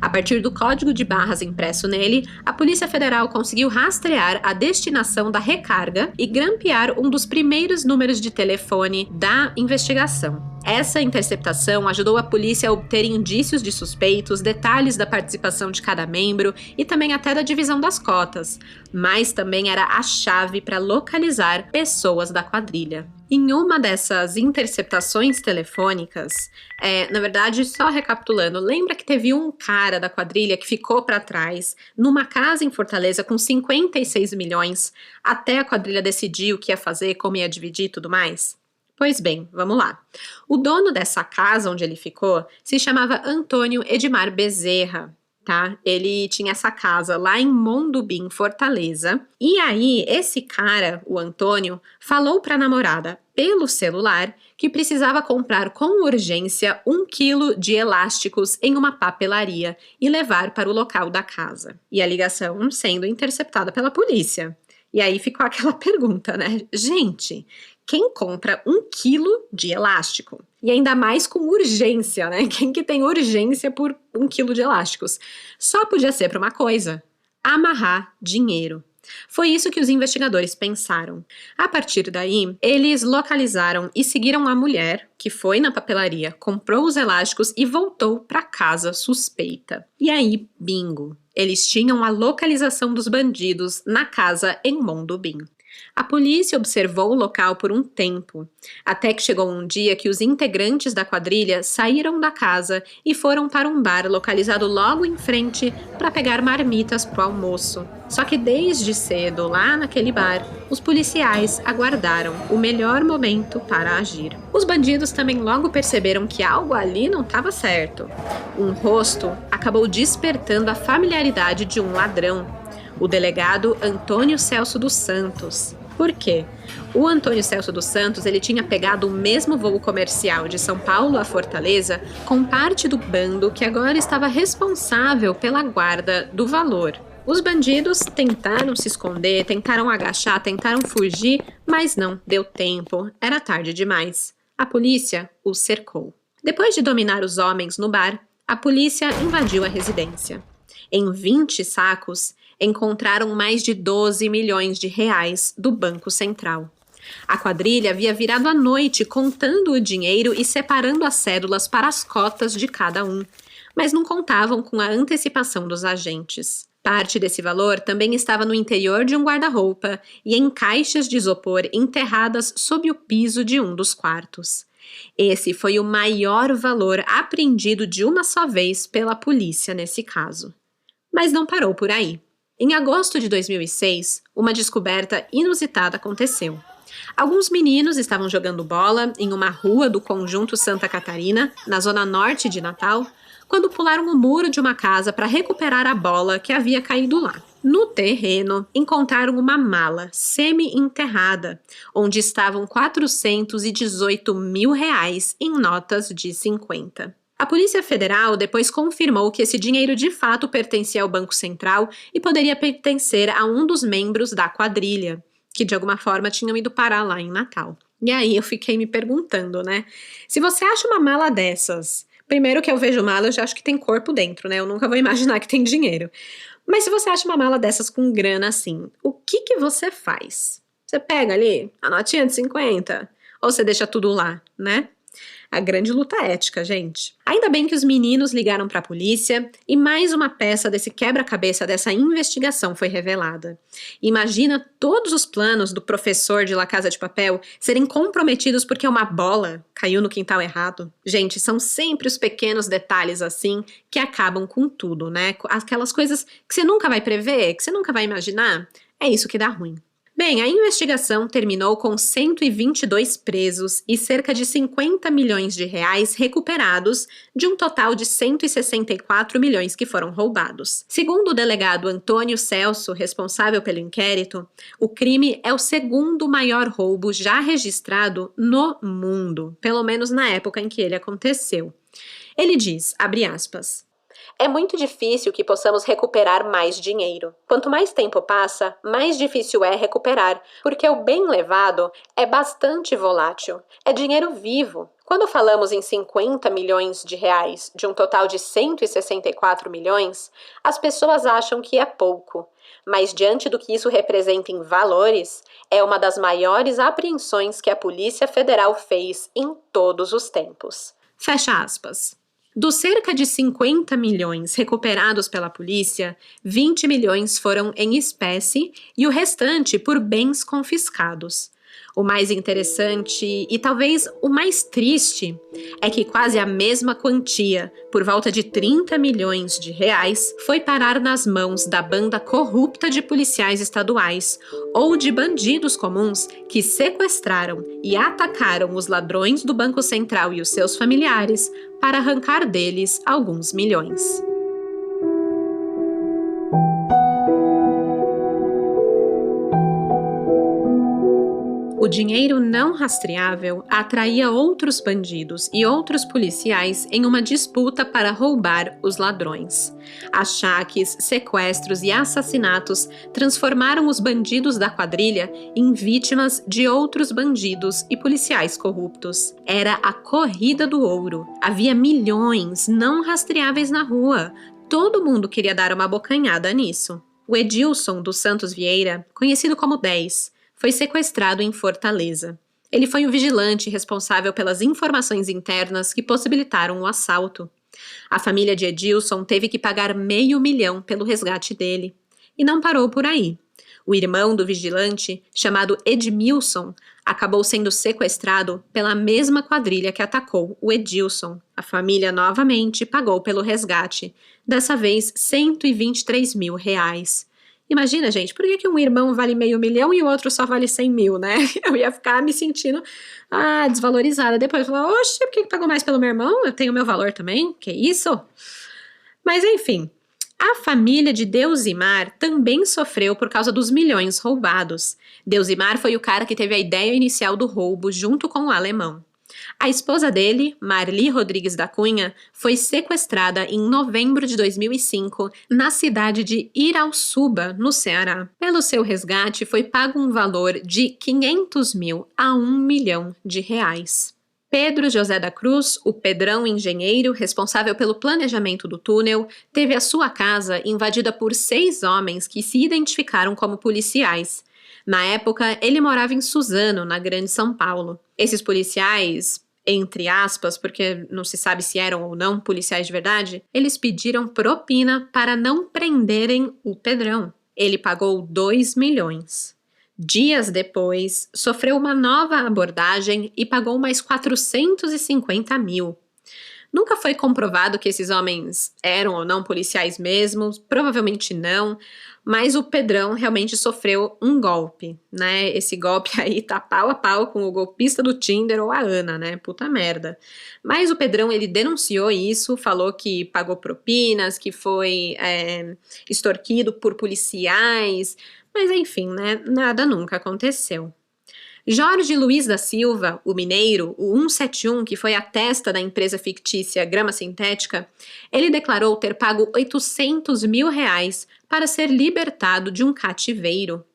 A partir do código de barras impresso nele, a Polícia Federal conseguiu rastrear a destinação da recarga e grampear um dos primeiros números de telefone da investigação. Essa interceptação ajudou a polícia a obter indícios de suspeitos, detalhes da participação de cada membro e também até da divisão das cotas, mas também era a chave para localizar pessoas da quadrilha. Em uma dessas interceptações telefônicas, na verdade, só recapitulando, lembra que teve um cara da quadrilha que ficou para trás numa casa em Fortaleza com 56 milhões até a quadrilha decidir o que ia fazer, como ia dividir e tudo mais? Pois bem, vamos lá. O dono dessa casa onde ele ficou se chamava Antônio Edmar Bezerra. tá? Ele tinha essa casa lá em Mondubim, Fortaleza. E aí, esse cara, o Antônio, falou para a namorada pelo celular que precisava comprar com urgência 1 quilo de elásticos em uma papelaria e levar para o local da casa. E a ligação sendo interceptada pela polícia. E aí ficou aquela pergunta, né? Gente, quem compra 1 quilo de elástico? E ainda mais com urgência, né? Quem que tem urgência por 1 quilo de elásticos? Só podia ser para uma coisa: amarrar dinheiro. Foi isso que os investigadores pensaram. A partir daí, eles localizaram e seguiram a mulher, que foi na papelaria, comprou os elásticos e voltou para casa suspeita. E aí, bingo! Eles tinham a localização dos bandidos na casa em Mondubim. A polícia observou o local por um tempo, até que chegou um dia que os integrantes da quadrilha saíram da casa e foram para um bar localizado logo em frente para pegar marmitas para o almoço. Só que desde cedo, lá naquele bar, os policiais aguardaram o melhor momento para agir. Os bandidos também logo perceberam que algo ali não estava certo. Um rosto acabou despertando a familiaridade de um ladrão: o delegado Antônio Celso dos Santos. Por quê? O Antônio Celso dos Santos, ele tinha pegado o mesmo voo comercial de São Paulo a Fortaleza com parte do bando que agora estava responsável pela guarda do valor. Os bandidos tentaram se esconder, tentaram agachar, tentaram fugir, mas não deu tempo, era tarde demais. A polícia os cercou. Depois de dominar os homens no bar, a polícia invadiu a residência. Em 20 sacos, encontraram mais de 12 milhões de reais do Banco Central. A quadrilha havia virado à noite contando o dinheiro e separando as cédulas para as cotas de cada um, mas não contavam com a antecipação dos agentes. Parte desse valor também estava no interior de um guarda-roupa e em caixas de isopor enterradas sob o piso de um dos quartos. Esse foi o maior valor apreendido de uma só vez pela polícia nesse caso. Mas não parou por aí. Em agosto de 2006, uma descoberta inusitada aconteceu. Alguns meninos estavam jogando bola em uma rua do Conjunto Santa Catarina, na zona norte de Natal, quando pularam o muro de uma casa para recuperar a bola que havia caído lá. No terreno, encontraram uma mala semi-enterrada, onde estavam 418 mil reais em notas de 50. A Polícia Federal depois confirmou que esse dinheiro de fato pertencia ao Banco Central e poderia pertencer a um dos membros da quadrilha, que de alguma forma tinham ido parar lá em Natal. E aí eu fiquei me perguntando, né? Se você acha uma mala dessas, primeiro que eu vejo mala, eu já acho que tem corpo dentro, né? Eu nunca vou imaginar que tem dinheiro. Mas se você acha uma mala dessas com grana assim, o que você faz? Você pega ali a notinha de 50? Ou você deixa tudo lá, né? A grande luta ética, gente. Ainda bem que os meninos ligaram para a polícia e mais uma peça desse quebra-cabeça dessa investigação foi revelada. Imagina todos os planos do professor de La Casa de Papel serem comprometidos porque uma bola caiu no quintal errado. Gente, são sempre os pequenos detalhes assim que acabam com tudo, né? Aquelas coisas que você nunca vai prever, que você nunca vai imaginar. É isso que dá ruim. Bem, a investigação terminou com 122 presos e cerca de 50 milhões de reais recuperados de um total de 164 milhões que foram roubados. Segundo o delegado Antônio Celso, responsável pelo inquérito, o crime é o segundo maior roubo já registrado no mundo, pelo menos na época em que ele aconteceu. Ele diz, abre aspas, "É muito difícil que possamos recuperar mais dinheiro. Quanto mais tempo passa, mais difícil é recuperar, porque o bem levado é bastante volátil. É dinheiro vivo. Quando falamos em 50 milhões de reais, de um total de 164 milhões, as pessoas acham que é pouco. Mas diante do que isso representa em valores, é uma das maiores apreensões que a Polícia Federal fez em todos os tempos." Fecha aspas. Dos cerca de 50 milhões recuperados pela polícia, 20 milhões foram em espécie e o restante por bens confiscados. O mais interessante e talvez o mais triste é que quase a mesma quantia, por volta de 30 milhões de reais, foi parar nas mãos da banda corrupta de policiais estaduais ou de bandidos comuns que sequestraram e atacaram os ladrões do Banco Central e os seus familiares para arrancar deles alguns milhões. O dinheiro não rastreável atraía outros bandidos e outros policiais em uma disputa para roubar os ladrões. Achaques, sequestros e assassinatos transformaram os bandidos da quadrilha em vítimas de outros bandidos e policiais corruptos. Era a corrida do ouro. Havia milhões não rastreáveis na rua. Todo mundo queria dar uma abocanhada nisso. O Edilson dos Santos Vieira, conhecido como 10, foi sequestrado em Fortaleza. Ele foi o vigilante responsável pelas informações internas que possibilitaram o assalto. A família de Edilson teve que pagar R$500 mil pelo resgate dele. E não parou por aí. O irmão do vigilante, chamado Edmilson, acabou sendo sequestrado pela mesma quadrilha que atacou o Edilson. A família novamente pagou pelo resgate, dessa vez R$123 mil. Imagina, gente, por que um irmão vale R$500 mil e o outro só vale 100 mil, né? Eu ia ficar me sentindo desvalorizada. Depois eu falar, oxe, por que pagou mais pelo meu irmão? Eu tenho meu valor também, que isso? Mas enfim, a família de Deusimar também sofreu por causa dos milhões roubados. Deusimar foi o cara que teve a ideia inicial do roubo junto com o alemão. A esposa dele, Marli Rodrigues da Cunha, foi sequestrada em novembro de 2005 na cidade de Irauçuba, no Ceará. Pelo seu resgate, foi pago um valor de R$500 mil a R$1 milhão. Pedro José da Cruz, o Pedrão engenheiro responsável pelo planejamento do túnel, teve a sua casa invadida por 6 homens que se identificaram como policiais. Na época, ele morava em Suzano, na Grande São Paulo. Esses policiais, entre aspas, porque não se sabe se eram ou não policiais de verdade, eles pediram propina para não prenderem o Pedrão. Ele pagou 2 milhões. Dias depois, sofreu uma nova abordagem e pagou mais 450 mil. Nunca foi comprovado que esses homens eram ou não policiais mesmo, provavelmente não, mas o Pedrão realmente sofreu um golpe, né? Esse golpe aí tá pau a pau com o golpista do Tinder ou a Ana, né? Puta merda. Mas o Pedrão, ele denunciou isso, falou que pagou propinas, que foi extorquido por policiais, mas enfim, né? Nada nunca aconteceu. Jorge Luiz da Silva, o mineiro, o 171, que foi a testa da empresa fictícia Grama Sintética, ele declarou ter pago R$800 mil para ser libertado de um cativeiro.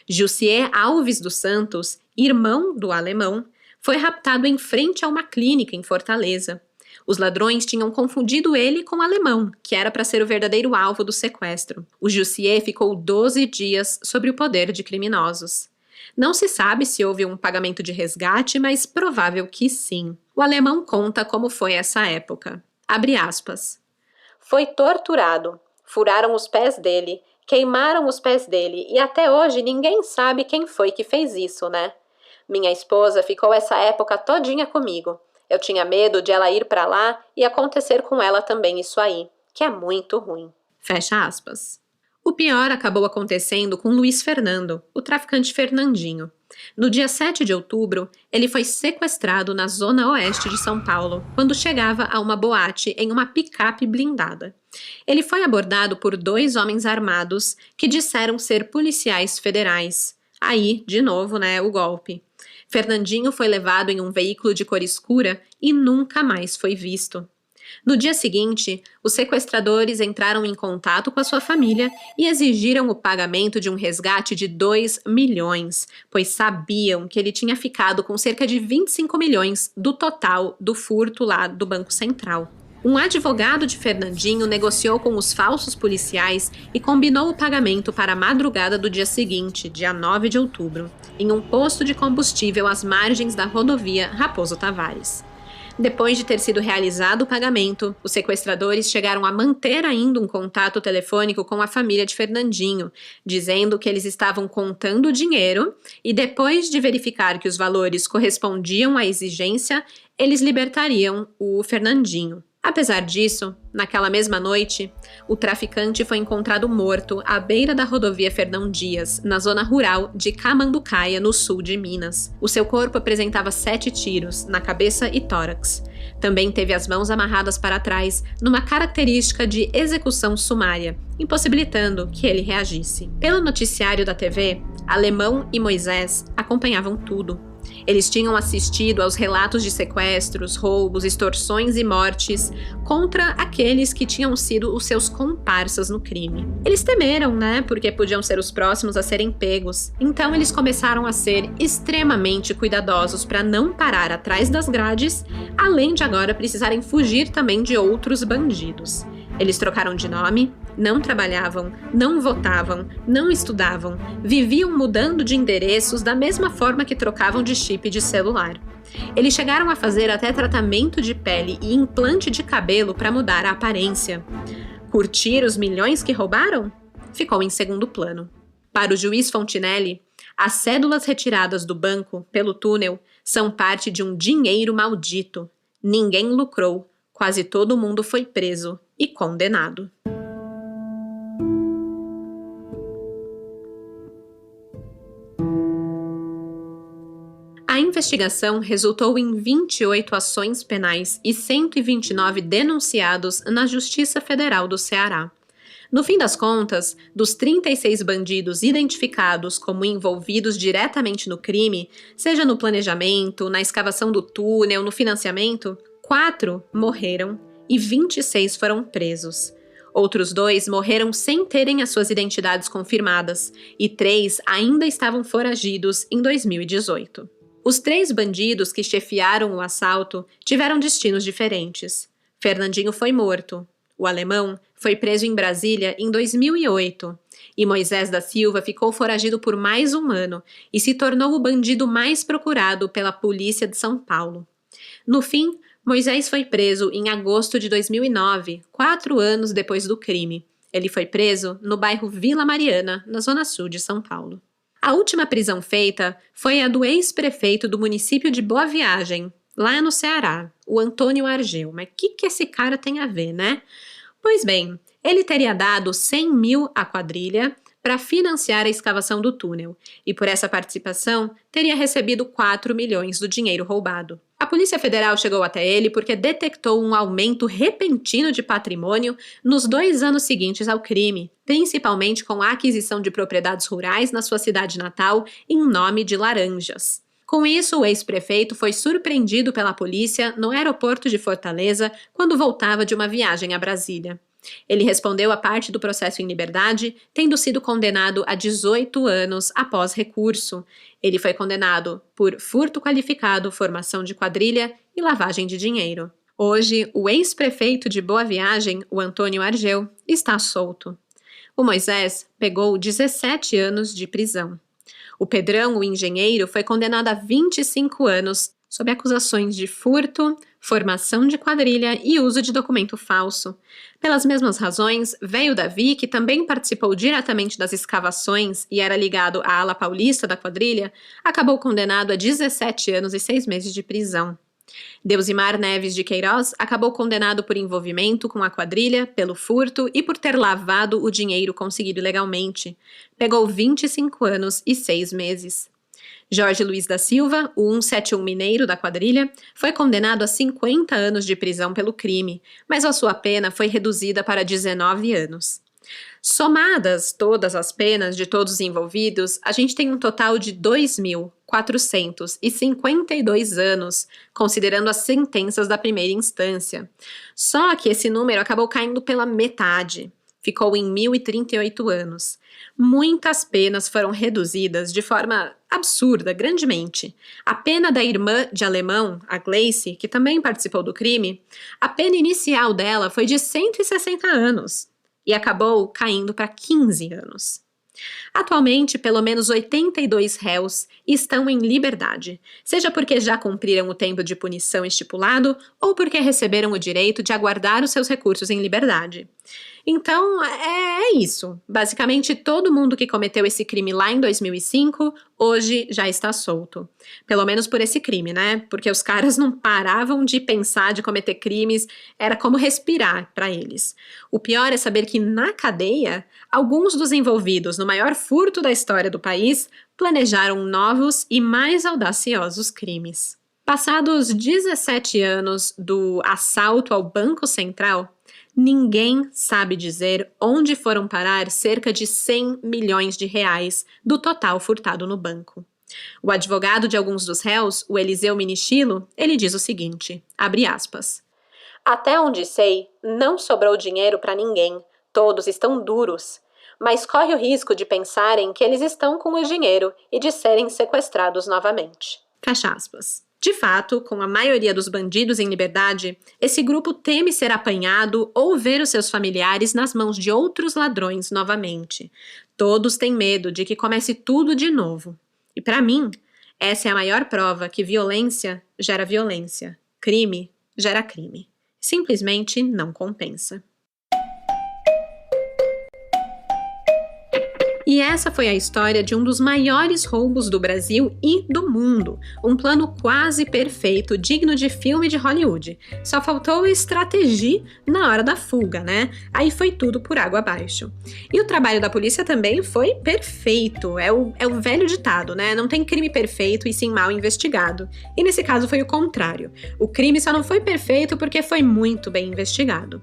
Jussier Alves dos Santos, irmão do alemão, foi raptado em frente a uma clínica em Fortaleza. Os ladrões tinham confundido ele com o alemão, que era para ser o verdadeiro alvo do sequestro. O Jussier ficou 12 dias sob o poder de criminosos. Não se sabe se houve um pagamento de resgate, mas provável que sim. O alemão conta como foi essa época. Abre aspas. Foi torturado. Furaram os pés dele, queimaram os pés dele e até hoje ninguém sabe quem foi que fez isso, né? Minha esposa ficou essa época todinha comigo. Eu tinha medo de ela ir pra lá e acontecer com ela também isso aí, que é muito ruim. Fecha aspas. O pior acabou acontecendo com Luiz Fernando, o traficante Fernandinho. No dia 7 de outubro, ele foi sequestrado na zona oeste de São Paulo, quando chegava a uma boate em uma picape blindada. Ele foi abordado por 2 homens armados que disseram ser policiais federais. Aí, de novo, o golpe. Fernandinho foi levado em um veículo de cor escura e nunca mais foi visto. No dia seguinte, os sequestradores entraram em contato com a sua família e exigiram o pagamento de um resgate de 2 milhões, pois sabiam que ele tinha ficado com cerca de 25 milhões do total do furto lá do Banco Central. Um advogado de Fernandinho negociou com os falsos policiais e combinou o pagamento para a madrugada do dia seguinte, dia 9 de outubro, em um posto de combustível às margens da rodovia Raposo Tavares. Depois de ter sido realizado o pagamento, os sequestradores chegaram a manter ainda um contato telefônico com a família de Fernandinho, dizendo que eles estavam contando o dinheiro e depois de verificar que os valores correspondiam à exigência, eles libertariam o Fernandinho. Apesar disso, naquela mesma noite, o traficante foi encontrado morto à beira da rodovia Fernão Dias, na zona rural de Camanducaia, no sul de Minas. O seu corpo apresentava 7 tiros, na cabeça e tórax. Também teve as mãos amarradas para trás, numa característica de execução sumária, impossibilitando que ele reagisse. Pelo noticiário da TV, Alemão e Moisés acompanhavam tudo. Eles tinham assistido aos relatos de sequestros, roubos, extorsões e mortes contra aqueles que tinham sido os seus comparsas no crime. Eles temeram, porque podiam ser os próximos a serem pegos. Então eles começaram a ser extremamente cuidadosos para não parar atrás das grades, além de agora precisarem fugir também de outros bandidos. Eles trocaram de nome, não trabalhavam, não votavam, não estudavam, viviam mudando de endereços da mesma forma que trocavam de chip de celular. Eles chegaram a fazer até tratamento de pele e implante de cabelo para mudar a aparência. Curtir os milhões que roubaram? Ficou em segundo plano. Para o juiz Fontinelli, as cédulas retiradas do banco pelo túnel são parte de um dinheiro maldito. Ninguém lucrou, quase todo mundo foi preso e condenado. A investigação resultou em 28 ações penais e 129 denunciados na Justiça Federal do Ceará. No fim das contas, dos 36 bandidos identificados como envolvidos diretamente no crime, seja no planejamento, na escavação do túnel, no financiamento, 4 morreram e 26 foram presos. Outros 2 morreram sem terem as suas identidades confirmadas e 3 ainda estavam foragidos em 2018. Os 3 bandidos que chefiaram o assalto tiveram destinos diferentes. Fernandinho foi morto, o alemão foi preso em Brasília em 2008 e Moisés da Silva ficou foragido por mais um ano e se tornou o bandido mais procurado pela polícia de São Paulo. No fim, Moisés foi preso em agosto de 2009, 4 anos depois do crime. Ele foi preso no bairro Vila Mariana, na zona sul de São Paulo. A última prisão feita foi a do ex-prefeito do município de Boa Viagem, lá no Ceará, o Antônio Argeu. Mas o que esse cara tem a ver, né? Pois bem, ele teria dado 100 mil à quadrilha para financiar a escavação do túnel e por essa participação teria recebido 4 milhões do dinheiro roubado. A Polícia Federal chegou até ele porque detectou um aumento repentino de patrimônio nos 2 anos seguintes ao crime, principalmente com a aquisição de propriedades rurais na sua cidade natal em nome de laranjas. Com isso, o ex-prefeito foi surpreendido pela polícia no aeroporto de Fortaleza quando voltava de uma viagem a Brasília. Ele respondeu a parte do processo em liberdade, tendo sido condenado a 18 anos após recurso. Ele foi condenado por furto qualificado, formação de quadrilha e lavagem de dinheiro. Hoje, o ex-prefeito de Boa Viagem, o Antônio Argeu, está solto. O Moisés pegou 17 anos de prisão. O Pedrão, o engenheiro, foi condenado a 25 anos sob acusações de furto, formação de quadrilha e uso de documento falso. Pelas mesmas razões, Velho Davi, que também participou diretamente das escavações e era ligado à ala paulista da quadrilha, acabou condenado a 17 anos e 6 meses de prisão. Deusimar Neves de Queiroz acabou condenado por envolvimento com a quadrilha, pelo furto e por ter lavado o dinheiro conseguido ilegalmente. Pegou 25 anos e 6 meses. Jorge Luiz da Silva, o 171 mineiro da quadrilha, foi condenado a 50 anos de prisão pelo crime, mas a sua pena foi reduzida para 19 anos. Somadas todas as penas de todos os envolvidos, a gente tem um total de 2.452 anos, considerando as sentenças da primeira instância. Só que esse número acabou caindo pela metade. Ficou em 1.038 anos. Muitas penas foram reduzidas de forma absurda, grandemente. A pena da irmã de Alemão, a Gleice, que também participou do crime, a pena inicial dela foi de 160 anos e acabou caindo para 15 anos. Atualmente, pelo menos 82 réus estão em liberdade, seja porque já cumpriram o tempo de punição estipulado ou porque receberam o direito de aguardar os seus recursos em liberdade. Então, é isso. Basicamente, todo mundo que cometeu esse crime lá em 2005, hoje já está solto. Pelo menos por esse crime, né? Porque os caras não paravam de pensar de cometer crimes, era como respirar para eles. O pior é saber que na cadeia, alguns dos envolvidos no maior furto da história do país planejaram novos e mais audaciosos crimes. Passados 17 anos do assalto ao Banco Central, ninguém sabe dizer onde foram parar cerca de 100 milhões de reais do total furtado no banco. O advogado de alguns dos réus, o Eliseu Minichilo, ele diz o seguinte, abre aspas, até onde sei, não sobrou dinheiro para ninguém, todos estão duros, mas corre o risco de pensarem que eles estão com o dinheiro e de serem sequestrados novamente. Fecha aspas. De fato, com a maioria dos bandidos em liberdade, esse grupo teme ser apanhado ou ver os seus familiares nas mãos de outros ladrões novamente. Todos têm medo de que comece tudo de novo. E para mim, essa é a maior prova que violência gera violência, crime gera crime. Simplesmente não compensa. E essa foi a história de um dos maiores roubos do Brasil e do mundo. Um plano quase perfeito, digno de filme de Hollywood. Só faltou estratégia na hora da fuga, né? Aí foi tudo por água abaixo. E o trabalho da polícia também foi perfeito. É o velho ditado, né? Não tem crime perfeito e sim mal investigado. E nesse caso foi o contrário. O crime só não foi perfeito porque foi muito bem investigado.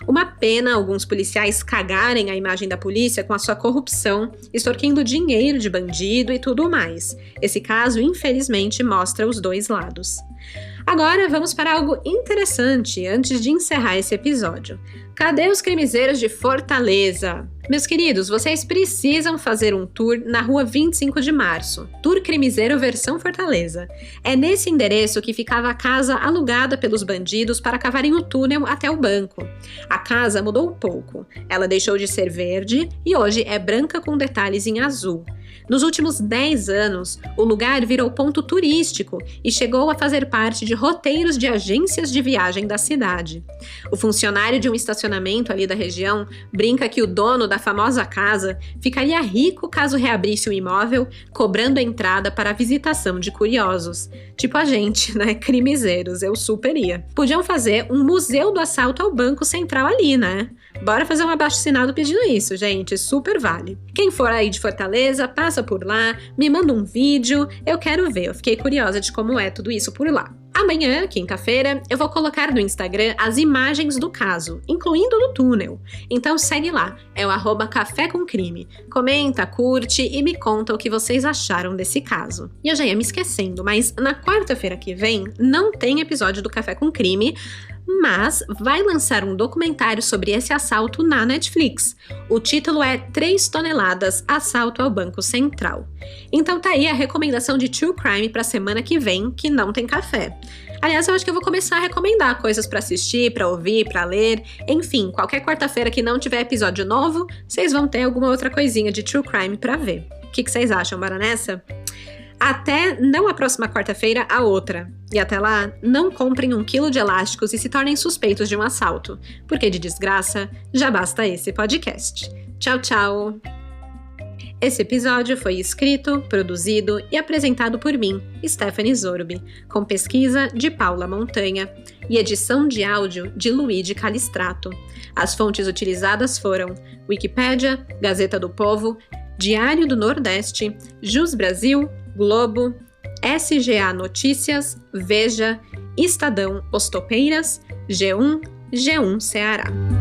Uma pena alguns policiais cagarem a imagem da polícia com a sua corrupção, extorquindo dinheiro de bandido e tudo mais. Esse caso, infelizmente, mostra os dois lados. Agora vamos para algo interessante antes de encerrar esse episódio. Cadê os crimezeiros de Fortaleza? Meus queridos, vocês precisam fazer um tour na rua 25 de março. Tour Crimezeiro versão Fortaleza. É nesse endereço que ficava a casa alugada pelos bandidos para cavarem o túnel até o banco. A casa mudou um pouco. Ela deixou de ser verde e hoje é branca com detalhes em azul. Nos últimos 10 anos, o lugar virou ponto turístico e chegou a fazer parte de roteiros de agências de viagem da cidade. O funcionário de um estacionamento ali da região brinca que o dono da famosa casa ficaria rico caso reabrisse o imóvel, cobrando a entrada para a visitação de curiosos. Tipo a gente, né? Crimezeiros, eu super ia. Podiam fazer um museu do assalto ao Banco Central ali, né? Bora fazer um abaixo-assinado pedindo isso, gente, super vale. Quem for aí de Fortaleza, passa por lá, me manda um vídeo, eu quero ver, eu fiquei curiosa de como é tudo isso por lá. Amanhã, quinta-feira, eu vou colocar no Instagram as imagens do caso, incluindo do túnel. Então segue lá, é o @café com crime. Comenta, curte e me conta o que vocês acharam desse caso. E eu já ia me esquecendo, mas na quarta-feira que vem não tem episódio do Café com Crime, mas vai lançar um documentário sobre esse assalto na Netflix. O título é 3 toneladas, assalto ao Banco Central. Então tá aí a recomendação de True Crime pra semana que vem, que não tem café. Aliás, eu acho que eu vou começar a recomendar coisas pra assistir, pra ouvir, pra ler. Enfim, qualquer quarta-feira que não tiver episódio novo, vocês vão ter alguma outra coisinha de True Crime pra ver. O que vocês acham, bora nessa? Até não a próxima quarta-feira, a outra. E até lá, não comprem 1 quilo de elásticos e se tornem suspeitos de um assalto, porque de desgraça já basta esse podcast. Tchau, tchau! Esse episódio foi escrito, produzido e apresentado por mim, Stephanie Zorbi, com pesquisa de Paula Montanha e edição de áudio de Luigi Calistrato. As fontes utilizadas foram Wikipédia, Gazeta do Povo, Diário do Nordeste, Jus Brasil, Globo, SGA Notícias, Veja, Estadão Ostopeiras, G1, G1 Ceará.